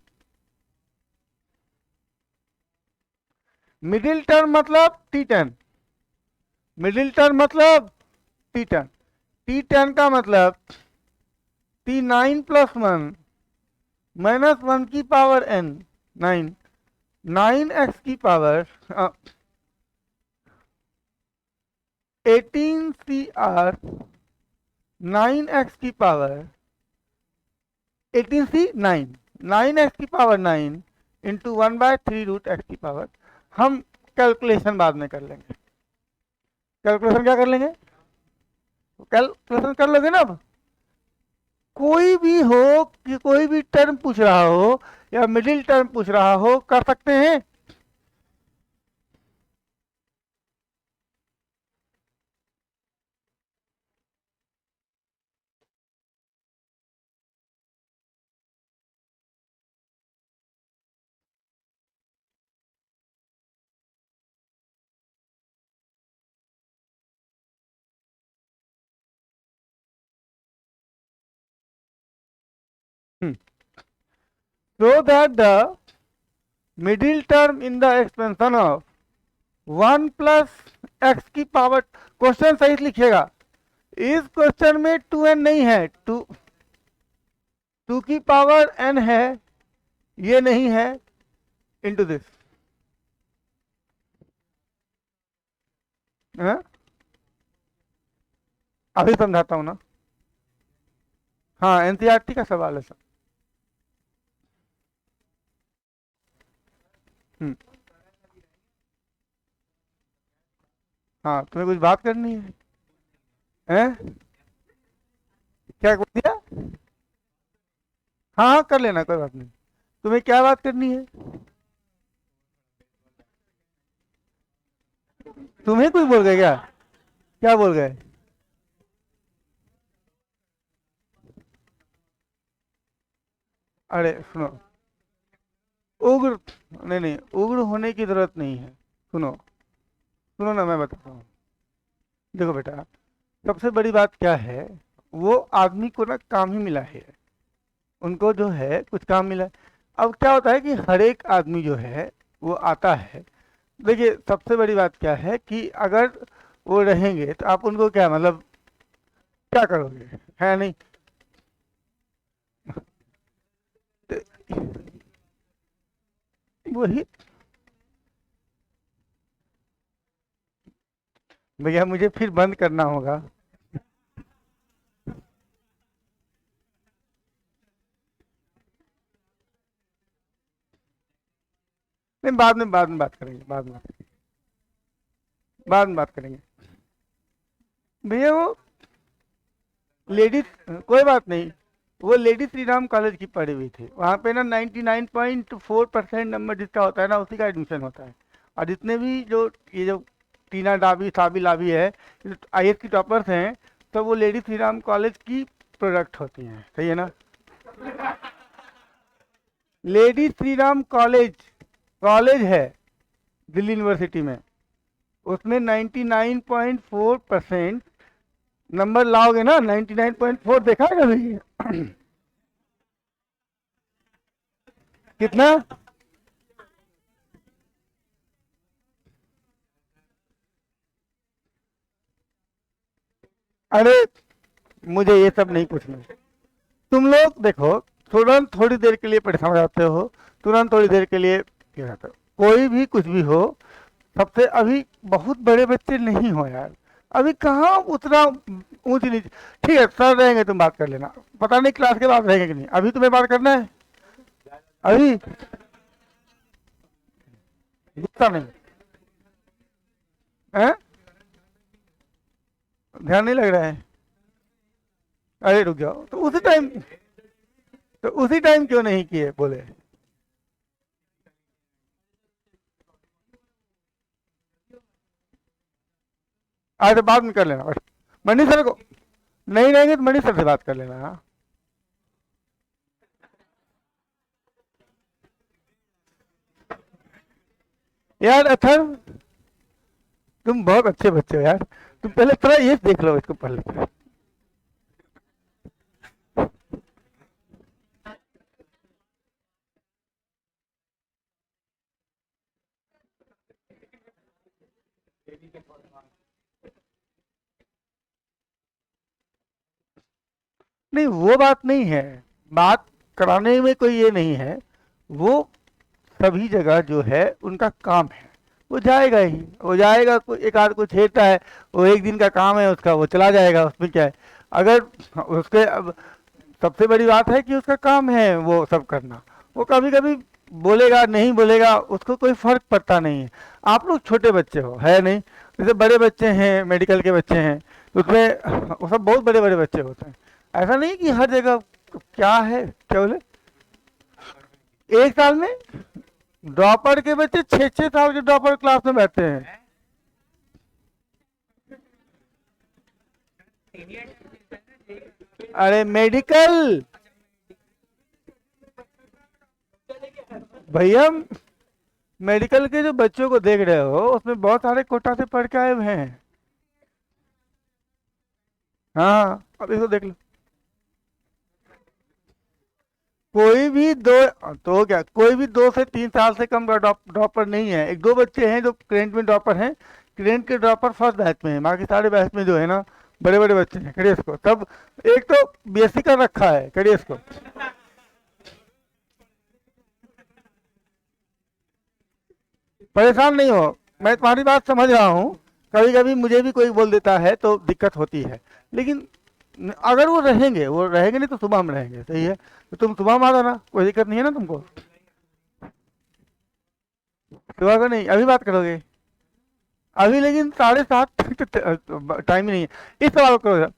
मिडिल टर्म मतलब t10। मिडिल टर्म मतलब t10। t10 का मतलब t9 प्लस 1 -1 की पावर n 9 9x की पावर 18cr 9x की पावर 18c 9 9x की पावर 9 इंटू 1/3√x की पावर। हम कैलकुलेशन बाद में कर लेंगे। कैलकुलेशन क्या कर लेंगे? कैलकुलेशन कर लोगे ना। अब कोई भी हो कि कोई भी टर्म पूछ रहा हो या मिडिल टर्म पूछ रहा हो, कर सकते हैं। So that the middle term in the expansion of 1 plus x की पावर, क्वेश्चन सही लिखिएगा। इस क्वेश्चन में 2n नहीं है, 2 की पावर n है, ये नहीं है, इंटू दिस। अभी समझाता हूं ना। हाँ एनसीईआरटी का सवाल है सर। हाँ तुम्हें कुछ बात करनी है? हैं? क्या बोल दिया? हाँ हाँ कर लेना, कोई बात नहीं। तुम्हें क्या बात करनी है? तुम्हें कोई बोल गए क्या? क्या बोल गए? अरे सुनो, उग्र, नहीं नहीं, उग्र होने की जरूरत नहीं है। सुनो सुनो ना, मैं बताता हूँ। देखो बेटा, सबसे बड़ी बात क्या है, वो आदमी को ना काम ही मिला है, उनको जो है कुछ काम मिला है। अब क्या होता है कि हर एक आदमी जो है वो आता है। देखिए सबसे बड़ी बात क्या है कि अगर वो रहेंगे तो आप उनको क्या मतलब क्या करोगे, है नहीं? तो वही भैया, मुझे फिर बंद करना होगा। नहीं, बाद में बात करेंगे, बाद में बात करेंगे। भैया वो लेडीज, कोई बात नहीं, वो लेडी श्री राम कॉलेज की पढ़ी हुई थी, वहाँ पे ना 99.4% नंबर जिसका होता है ना उसी का एडमिशन होता है। और जितने भी जो ये जो टीना डाबी साबी लाबी है, आईएएस की टॉपर्स हैं, तो वो लेडी श्री राम कॉलेज की प्रोडक्ट होती हैं, सही है ना? Lady Shri Ram college college है दिल्ली यूनिवर्सिटी में, उसमें 99.4% नंबर लाओगे ना, 99.4 देखा है कभी? कितना? अरे मुझे ये सब नहीं पूछना। तुम लोग देखो, तुरंत थोड़ी देर के लिए परेशान हो जाते हो, तुरंत थोड़ी देर के लिए क्या जाते हो, कोई भी कुछ भी हो। सबसे अभी बहुत बड़े बच्चे नहीं हो यार, अभी कहाँ उतना ऊंच नीच। ठीक है सर रहेंगे, तुम बात कर लेना, पता नहीं क्लास के बाद रहेंगे कि नहीं, अभी तुम्हें बात करना है। अभी गुस्सा नहीं है? ध्यान नहीं लग रहा है? अरे रुक जाओ, तो उसी टाइम क्यों नहीं किए बोले? आज बाद में कर लेना बस। मनी सर को नहीं रहेंगे तो मनी सर से बात कर लेना। हाँ यार अथर, तुम बहुत अच्छे बच्चे हो यार, तुम पहले थोड़ा ये देख लो इसको पढ़ लेते। नहीं वो बात नहीं है, बात कराने में कोई ये नहीं है, वो सभी जगह जो है उनका काम है, वो जाएगा ही, वो जाएगा, कोई एक आध को छेड़ता है, वो एक दिन का काम है उसका, वो चला जाएगा, उसमें क्या है? अगर उसके अब सबसे बड़ी बात है कि उसका काम है वो सब करना, वो कभी कभी बोलेगा नहीं बोलेगा उसको कोई फर्क पड़ता नहीं है। आप लोग छोटे बच्चे हो, है नहीं? जैसे बड़े बच्चे हैं, मेडिकल के बच्चे हैं, तो उसमें वो सब बहुत बड़े बड़े बच्चे होते हैं। ऐसा नहीं कि हर जगह क्या है, क्या बोले, एक साल में ड्रॉपर के बच्चे 6 6 साल के ड्रॉपर क्लास में बैठते हैं। अरे मेडिकल भैया, मेडिकल के जो बच्चों को देख रहे हो उसमें बहुत सारे कोटा से पढ़ के आए हुए हैं। हाँ अब इसको देख लो, कोई भी दो, तो क्या कोई भी 2 से 3 साल से कम का ड्रॉपर नहीं है। एक दो बच्चे हैं जो करेंट में ड्रॉपर हैं, करेंट के ड्रॉपर फर्स्ट बैच में है, बाकी सारे बैच में जो है ना बड़े बड़े बच्चे हैं करियस को तब। एक तो बीएससी कर रखा है करियस को। परेशान नहीं हो, मैं तुम्हारी बात समझ रहा हूँ, कभी कभी मुझे भी कोई बोल देता है तो दिक्कत होती है, लेकिन अगर वो रहेंगे नहीं तो सुबह हम रहेंगे, सही है? तो तुम सुबह में आ जाना, कोई दिक्कत नहीं है ना तुमको? सुबह को नहीं, अभी बात करोगे? अभी लेकिन 7:30 तक टाइम ही नहीं है। इस सवाल को करो,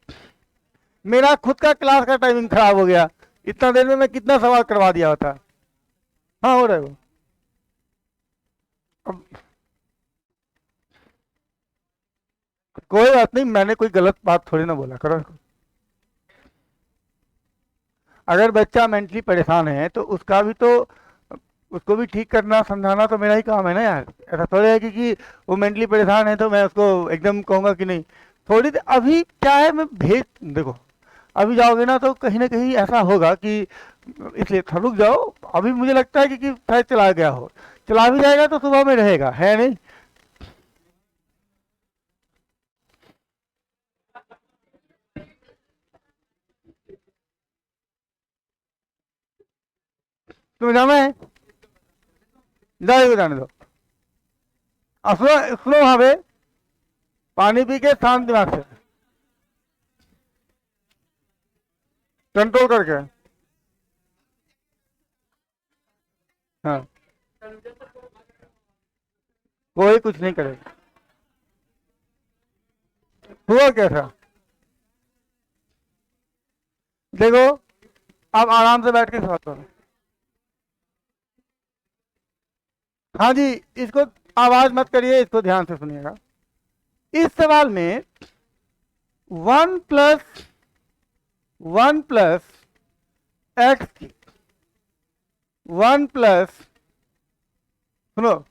मेरा खुद का क्लास का टाइमिंग खराब हो गया, इतना देर में मैं कितना सवाल करवा दिया होता। हाँ हो रहा है वो। अब कोई बात नहीं, मैंने कोई गलत बात थोड़ी ना बोला करो। अगर बच्चा मेंटली परेशान है तो उसका भी तो, उसको भी ठीक करना समझाना तो मेरा ही काम है ना यार। ऐसा थोड़ा है कि वो मेंटली परेशान है तो मैं उसको एकदम कहूँगा कि नहीं। थोड़ी देर अभी क्या है, मैं भेज देखो, अभी जाओगे ना तो कहीं ना कहीं ऐसा होगा कि, इसलिए थोड़ा रुक जाओ। अभी मुझे लगता है कि शायद चला गया हो, चला भी जाएगा तो सुबह में रहेगा, है नहीं? तुम्हें जाना है, जाने दो। अब सुनो सुनो, वहां पे पानी पी के शांत दिमाग से, कंट्रोल करके। हाँ, कोई कुछ नहीं करेगा। हुआ कैसा देखो, आप आराम से बैठ के सवाल करो। हाँ जी, इसको आवाज मत करिए, इसको ध्यान से सुनिएगा। इस सवाल में 1 प्लस एक्स, 1 प्लस, सुनो,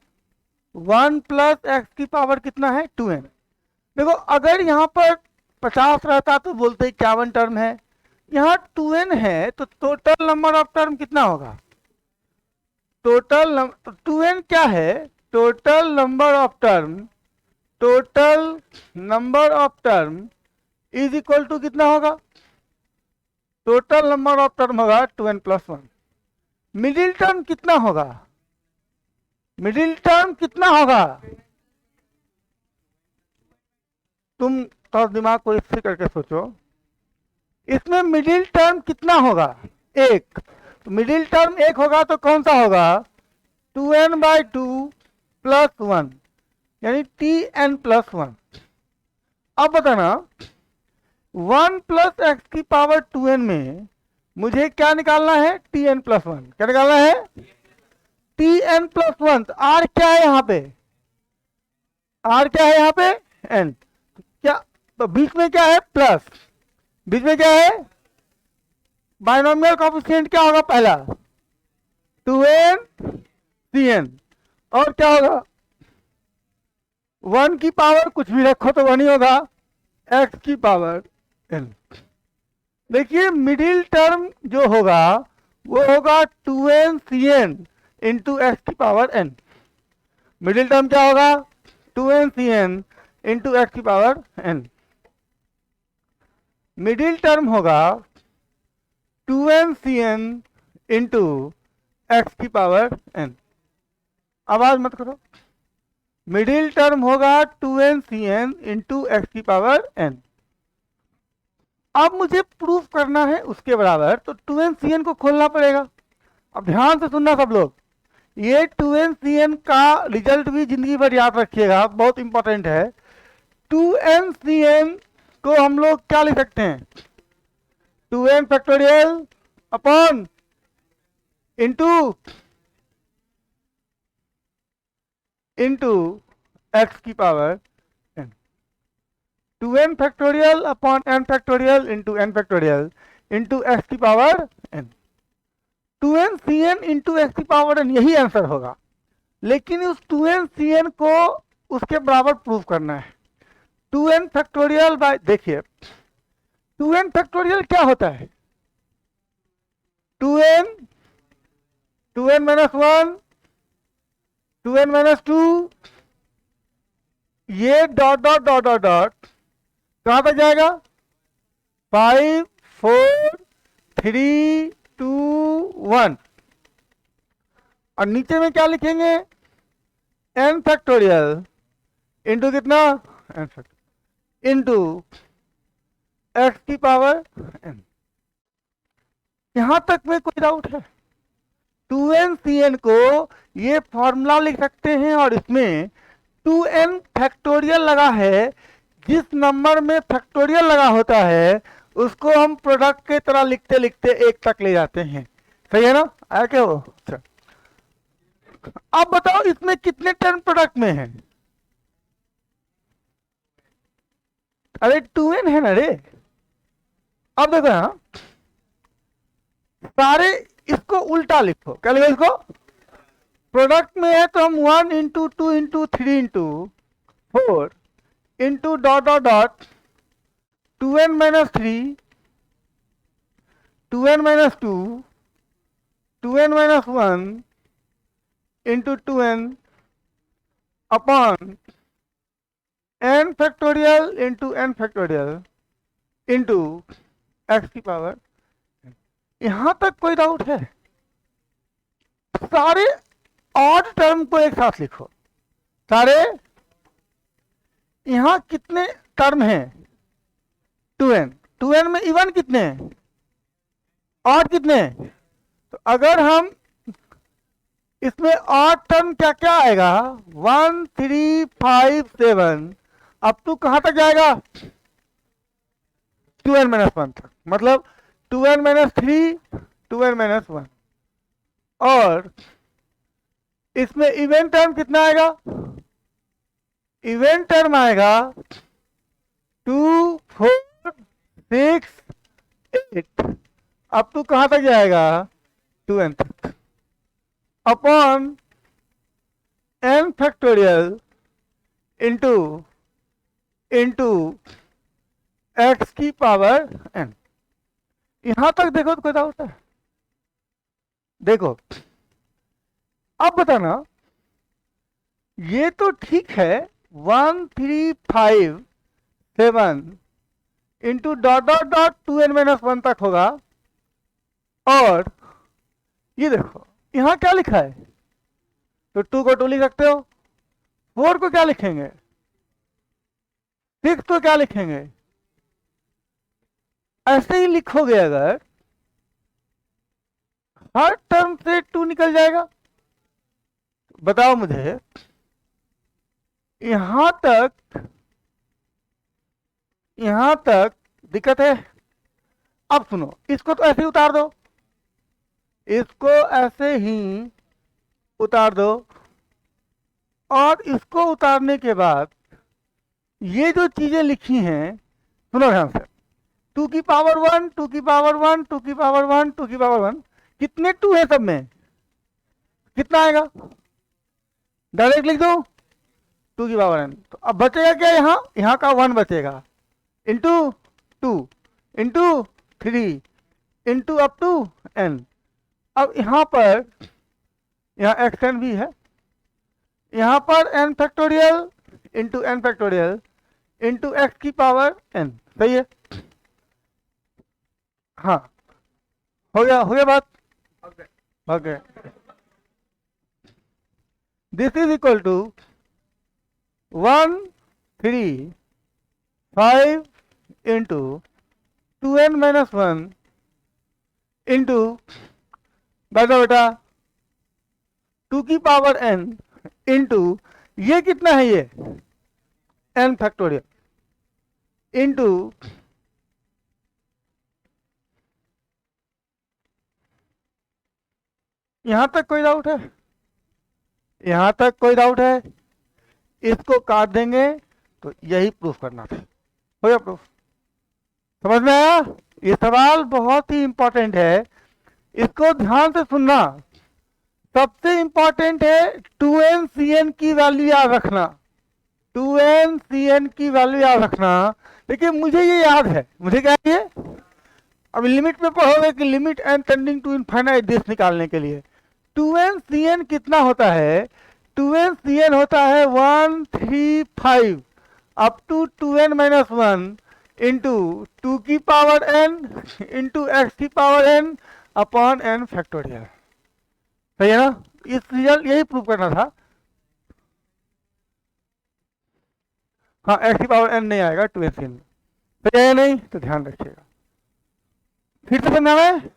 1 प्लस एक्स की पावर कितना है? 2n। देखो अगर यहाँ पर 50 रहता तो बोलते 51 टर्म है, यहाँ 2n है तो टोटल नंबर ऑफ टर्म कितना होगा? टोटल 2n क्या है? Total number of term, total number of term is equal to कितना होगा? टोटल नंबर ऑफ टर्म होगा 2n+1। मिडिल टर्म कितना होगा? मिडिल टर्म कितना होगा? तुम थोड़ा दिमाग को स्थिर करके सोचो, इसमें मिडिल टर्म कितना होगा? 1। तो मिडिल टर्म 1 होगा तो कौन सा होगा? 2n/2+1, यानी tn+1। अब बताना, 1 प्लस एक्स की पावर 2n में मुझे क्या निकालना है? tn+1। क्या निकालना है? tn+1। तो r क्या है यहाँ पे? r क्या है यहाँ पे? n। क्या तो बीच में क्या है? प्लस। बीच में क्या है? बाइनोमियल कोएफिशिएंट क्या होगा? पहला 2n cn, और क्या होगा? 1 की पावर कुछ भी रखो तो 1 ही होगा, x की पावर n। देखिए मिडिल टर्म जो होगा वो होगा 2n cn इंटू एक्स की पावर n। मिडिल टर्म क्या होगा? 2n cn इंटू एक्स की पावर n। मिडिल टर्म होगा 2n cn इंटू एक्स की पावर n। आवाज मत करो। मिडिल टर्म होगा 2n cn इंटू एक्स की पावर n। अब मुझे प्रूफ करना है उसके बराबर, तो 2n cn को खोलना पड़ेगा। अब ध्यान से सुनना सब लोग, ये 2n cn का रिजल्ट भी जिंदगी भर याद रखिएगा, बहुत इंपॉर्टेंट है। 2n cn को हम लोग क्या लिख सकते हैं? 2n factorial upon into x की power n। 2n factorial upon n factorial into n factorial into x की power n। 2n cn into x की पावर n, यही आंसर होगा। लेकिन उस 2n cn को उसके बराबर प्रूफ करना है। 2n फैक्टोरियल बाय, देखिए 2n फैक्टोरियल क्या होता है? 2n, 2n-1, 2n-2, ये dot dot dot dot dot कहां तक जाएगा? 5 4 3 2 1। और नीचे में क्या लिखेंगे? n फैक्टोरियल इंटू कितना? n फैक्टोरियल इंटू एक्स की पावर n। यहां तक में कोई डाउट है? 2n cn को ये फॉर्मूला लिख सकते हैं, और इसमें 2n फैक्टोरियल लगा है। जिस नंबर में फैक्टोरियल लगा होता है उसको हम प्रोडक्ट के तरह लिखते लिखते 1 तक ले जाते हैं। सही है ना? आया क्या वो? अच्छा, अब बताओ इसमें कितने टर्म प्रोडक्ट में है? अरे 2n है ना रे। अब देखो यहां सारे, इसको उल्टा लिखो। क्या लिखो इसको? प्रोडक्ट में है तो हम 1 into 2 into 3 into 4 into dot dot dot 2n minus 3, 2n minus 2, 2n minus 1 into 2n upon n factorial into n factorial into x की पावर। यहां तक कोई डाउट है? सारे ऑड टर्म को एक साथ लिखो। सारे यहां कितने टर्म हैं? 2n। 2n में इवन कितने हैं? ऑड कितने हैं? तो अगर हम इसमें ऑड टर्म क्या क्या आएगा? 1 3 5 7 अब टू कहां तक जाएगा? 2n माइनस 1 तक। मतलब 2n माइनस 3, 2n माइनस 1। और इसमें इवेंट टर्म कितना आएगा? इवेंट टर्म आएगा 2 4 6 8 अब टू कहां तक जाएगा? 2n तक। Upon n factorial into x की पावर n। यहां तक देखो तो कोई डाउट है? देखो अब बताना, ये तो ठीक है 1 3 5 7 into dot dot dot 2n minus 1 तक होगा। और ये देखो यहां क्या लिखा है? तो 2 को 2 लिख सकते हो, 4 को क्या लिखेंगे? 6 को क्या लिखेंगे? ऐसे ही लिखोगे अगर हर टर्म से 2 निकल जाएगा। बताओ मुझे यहां तक दिक्कत है? अब सुनो, इसको तो ऐसे ही उतार दो, इसको ऐसे ही उतार दो। और इसको उतारने के बाद ये जो चीजें लिखी हैं सुनो ध्यान से, 2 की पावर 1, 2 की पावर 1, 2 की पावर 1, 2 की पावर 1, कितने 2 है सब में? कितना आएगा? डायरेक्ट लिख दो 2 की पावर n। तो अब बचेगा क्या? यहाँ का 1 बचेगा, into 2 into 3 into up to n। अब यहाँ पर xn भी है, यहाँ पर n factorial into n factorial into x की पावर n। सही है? हाँ हो गया बात? Okay, this is equal to 1 3 5 into 2n minus 1 into बेटा 2 की पावर n इंटू ये कितना है? ये n फैक्टोरियल इंटू यहां तक कोई डाउट है? यहां तक कोई डाउट है? इसको काट देंगे तो यही प्रूफ करना था। हो गया प्रूफ? समझ में आया? ये सवाल बहुत ही इंपॉर्टेंट है, इसको ध्यान से सुनना। सबसे इंपॉर्टेंट है 2n की वैल्यू याद रखना, 2n की वैल्यू याद रखना। देखिए मुझे ये याद है, मुझे क्या है? अब लिमिट में पढ़ोगे कि limit n tending to infinite this निकालने के लिए 2n कितना होता है? 2n होता है 1 3 5 up to 2n minus 1 into 2 की पावर n इंटू x की power n upon n factorial. सही है ना? इस रिजल्ट यही प्रूव करना था। हाँ x की पावर n नहीं आएगा 2n में। सही है नहीं? तो ध्यान रखिएगा। फिर से समझा में?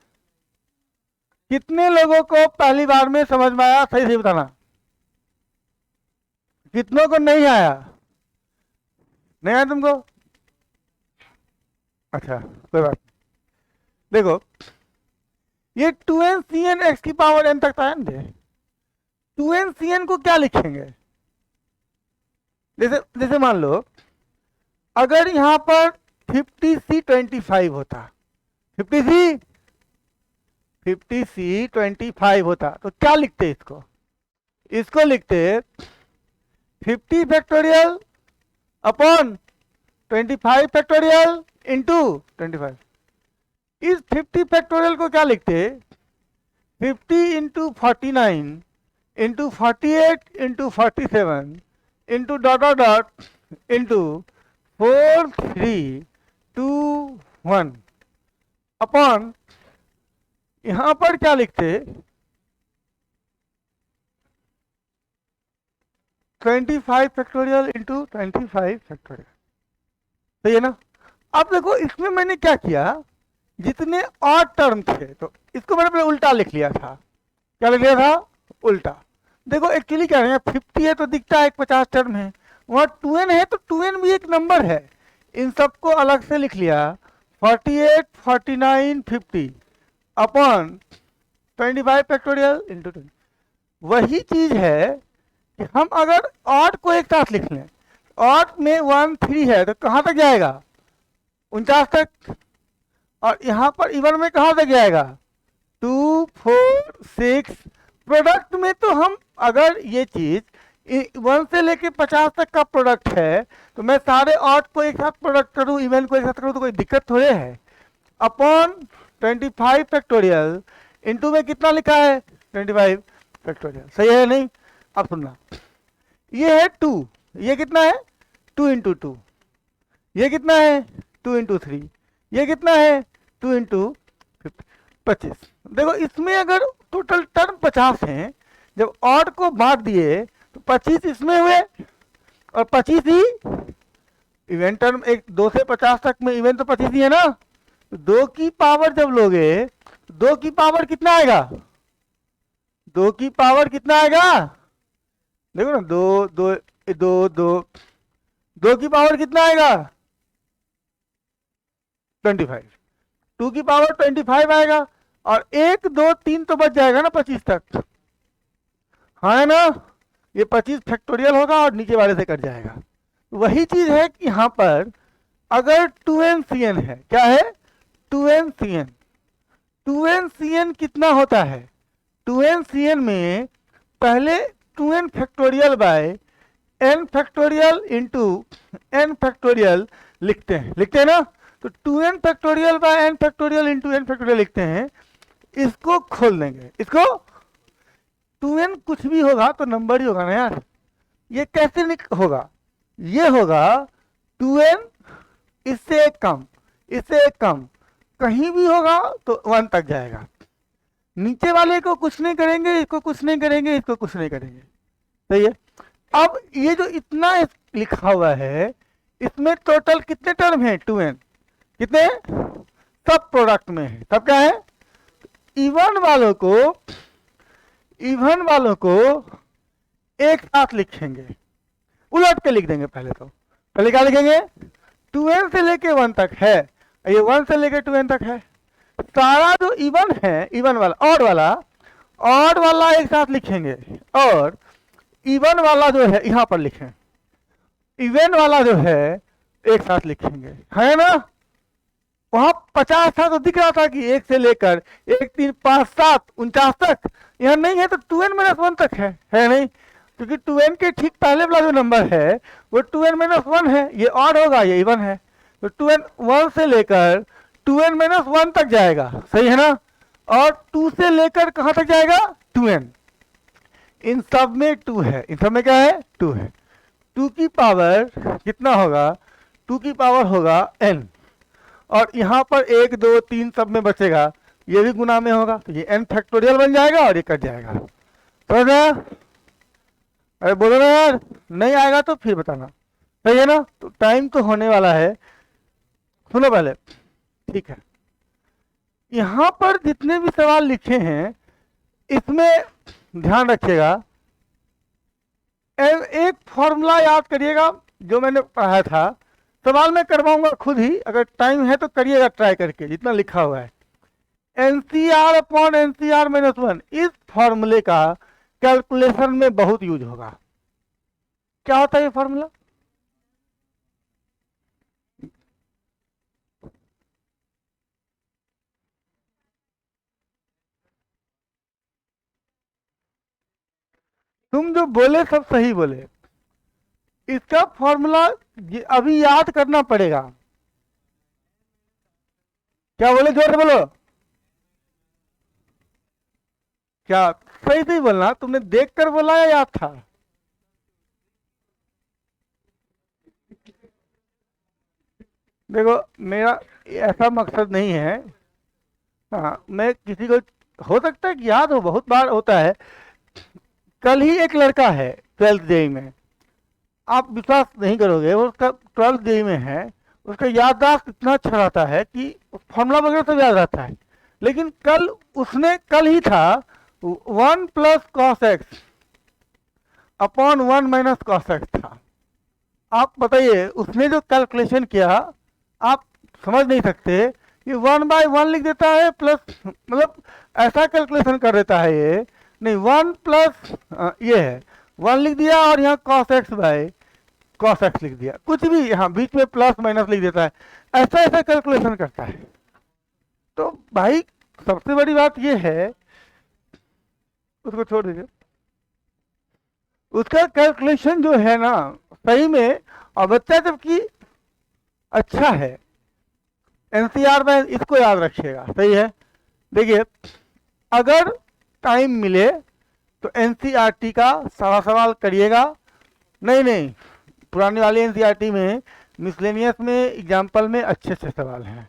कितने लोगों को पहली बार में समझ में आया? सही से बताना। कितनों को नहीं आया? नहीं आया तुमको? अच्छा कोई बात। देखो ये 2n x की पावर n तक था ना। 2n को क्या लिखेंगे? जैसे मान लो अगर यहां पर 50C25 होता, 50C25 होता तो क्या लिखते? इसको लिखते 50 फैक्टोरियल अपॉन 25 फैक्टोरियल इंटू 25। इस 50 फैक्टोरियल को क्या लिखते, 50 into 49 into 48 into 47 into dot dot dot into 4 3 2 1 upon, यहां पर क्या लिखते, 25 फैक्टोरियल इंटू 25 फैक्टोरियल। सही है ना। अब देखो इसमें मैंने क्या किया, जितने ऑड टर्म थे तो इसको मैंने अपने उल्टा लिख लिया था। क्या लिख लिया था, उल्टा। देखो एक्चुअली क्या है, 50 है तो दिखता है 50 टर्म है, वहाँ 2n है तो 2n भी एक नंबर है, इन सबको अलग से लिख लिया। 48 49 50 अपॉन 25 फैक्टोरियल इंटू 20। वही चीज है कि हम अगर ऑड को एक साथ लिख लें, ऑड में 1 3 है तो कहाँ तक जाएगा, 49 तक, और यहाँ पर इवन में कहाँ तक जाएगा, 2 4 6। प्रोडक्ट में तो हम अगर ये चीज 1 से लेके 50 तक का प्रोडक्ट है तो मैं सारे ऑड को एक साथ प्रोडक्ट करूँ, इवन को एक साथ करूँ तो कोई दिक्कत थोड़े है। अपॉन 25 फैक्टोरियल इंटू में कितना लिखा है, 25 फैक्टोरियल। सही है नहीं। अब सुनना, ये है 2, ये कितना है 2 इंटू 2, ये कितना है 2 इंटू 3, ये कितना है 2 इंटू 25। देखो इसमें अगर टोटल टर्म 50 हैं, जब ऑड को बांट दिए तो 25 इसमें हुए और 25 ही इवेंट टर्म, एक 2 से 50 तक में इवेंट तो 25 ही है ना। तो 2 की पावर जब लोगे तो 2 की पावर कितना आएगा, 2 की पावर कितना आएगा, देखो ना, 2 2 2 2 2 की पावर कितना आएगा 25, 2 की पावर 25 आएगा, और 1 2 3 तो बच जाएगा ना 25 तक, हाँ है ना। ये 25 फैक्टोरियल होगा और नीचे वाले से कट जाएगा। वही चीज है कि यहाँ पर अगर 2n है, क्या है 2n, 2n कितना होता है, 2n में पहले 2n factorial by n factorial into n factorial लिखते हैं ना। तो 2n factorial by n factorial into n factorial लिखते हैं, इसको खोल देंगे, इसको 2n कुछ भी होगा तो नंबर ही होगा ना यार। ये कैसे होगा, ये होगा 2n इससे एक कम, इससे एक कम, कहीं भी होगा तो 1 तक जाएगा। नीचे वाले को कुछ नहीं करेंगे, इसको कुछ नहीं करेंगे, इसको कुछ नहीं करेंगे। सही है। अब ये जो इतना लिखा हुआ है, इसमें टोटल कितने टर्म है 2n, कितने, सब प्रोडक्ट में है, सब क्या है, इवन वालों को एक साथ लिखेंगे, उलट के लिख देंगे। पहले क्या लिखेंगे, 2n से लेके 1 तक है, ये 1 से लेके 2n तक है, सारा जो इवन है, इवन वाला ऑड वाला एक साथ लिखेंगे, और इवन वाला जो है यहाँ पर लिखें, इवन वाला जो है एक साथ लिखेंगे, है ना। वहां 50 था तो दिख रहा था कि 1 से लेकर 1 3 5 7 49 तक, यहाँ नहीं है तो 2n-1 तक है नहीं, क्योंकि 2n के ठीक पहले वाला जो नंबर है वो 2n-1 है, ये ऑड होगा, ये इवन है, तो 2n 1 से लेकर 2n-1 तक जाएगा। सही है ना। और 2 से लेकर कहां तक जाएगा 2n, इन सब में 2 है, इन सब में क्या है 2 है। 2 की पावर कितना होगा, 2 की पावर होगा n, और यहाँ पर 1 2 3 सब में बचेगा, ये भी गुना में होगा, तो ये n फैक्टोरियल बन जाएगा और ये कट जाएगा। समझ गया, अरे बोलो ना यार, नहीं आएगा तो फिर बताना। सही है ना। तो टाइम तो होने वाला है, सुनो पहले, ठीक है। यहाँ पर जितने भी सवाल लिखे हैं इसमें ध्यान रखिएगा, एक फॉर्मूला याद करिएगा जो मैंने पढ़ाया था, सवाल मैं करवाऊंगा खुद ही, अगर टाइम है तो करिएगा ट्राई करके, जितना लिखा हुआ है, NCR अपॉन NCR-1, इस फॉर्मूले का कैलकुलेशन में बहुत यूज होगा। क्या होता है ये फॉर्मूला, तुम जो बोले सब सही बोले, इसका फॉर्मूला अभी याद करना पड़ेगा। क्या बोले, जोर से बोलो। क्या सही सही बोलना, तुमने देखकर बोला या याद था? देखो, मेरा ऐसा मकसद नहीं है, हाँ, मैं किसी को, हो सकता है कि याद हो, बहुत बार होता है। कल ही एक लड़का है 12th जेई में, आप विश्वास नहीं करोगे, वो उसका 12th जेई में है, उसका याददाश्त इतना अच्छा रहता है कि फॉर्मूला वगैरह सब याद रहता है। लेकिन कल उसने, कल ही था 1 plus cos x upon 1 minus cos x था। आप बताइए, उसने जो कैलकुलेशन किया, आप समझ नहीं सकते कि 1/1 लिख देता है प्लस, मतलब ऐसा कैलकुलेशन कर देता है ये, नहीं 1 प्लस ये है 1 लिख दिया और यहाँ cos x by cos x लिख दिया, कुछ भी यहाँ बीच में प्लस माइनस लिख देता है, ऐसा ऐसा कैलकुलेशन करता है। तो भाई सबसे बड़ी बात ये है, उसको छोड़ दीजिए, उसका कैलकुलेशन जो है ना सही में, और बच्चा जबकि अच्छा है, एनसीआर में इसको याद रखिएगा, सही है। देखिए, अगर टाइम मिले तो एनसीईआरटी का सारा सवाल करिएगा। नहीं नहीं, पुरानी वाली एनसीईआरटी में मिसलेनियस में एग्जाम्पल में अच्छे अच्छे सवाल हैं,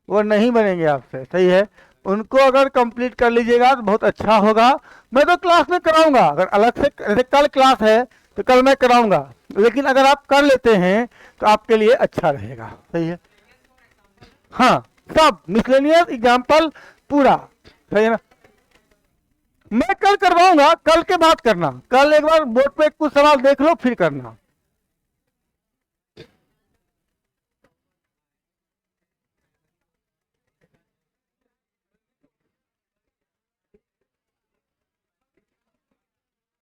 वो नहीं बनेंगे आपसे, सही है। उनको अगर कंप्लीट कर लीजिएगा तो बहुत अच्छा होगा। मैं तो क्लास में कराऊंगा, अगर अलग से, जैसे कल क्लास है तो कल मैं कराऊंगा, लेकिन अगर आप कर लेते हैं तो आपके लिए अच्छा रहेगा, सही है। हाँ, सब मिसलेनियस एग्जाम्पल पूरा, सही है ना। मैं कल करवाऊंगा, कल के बाद करना, कल एक बार बोर्ड पे कुछ सवाल देख लो फिर करना।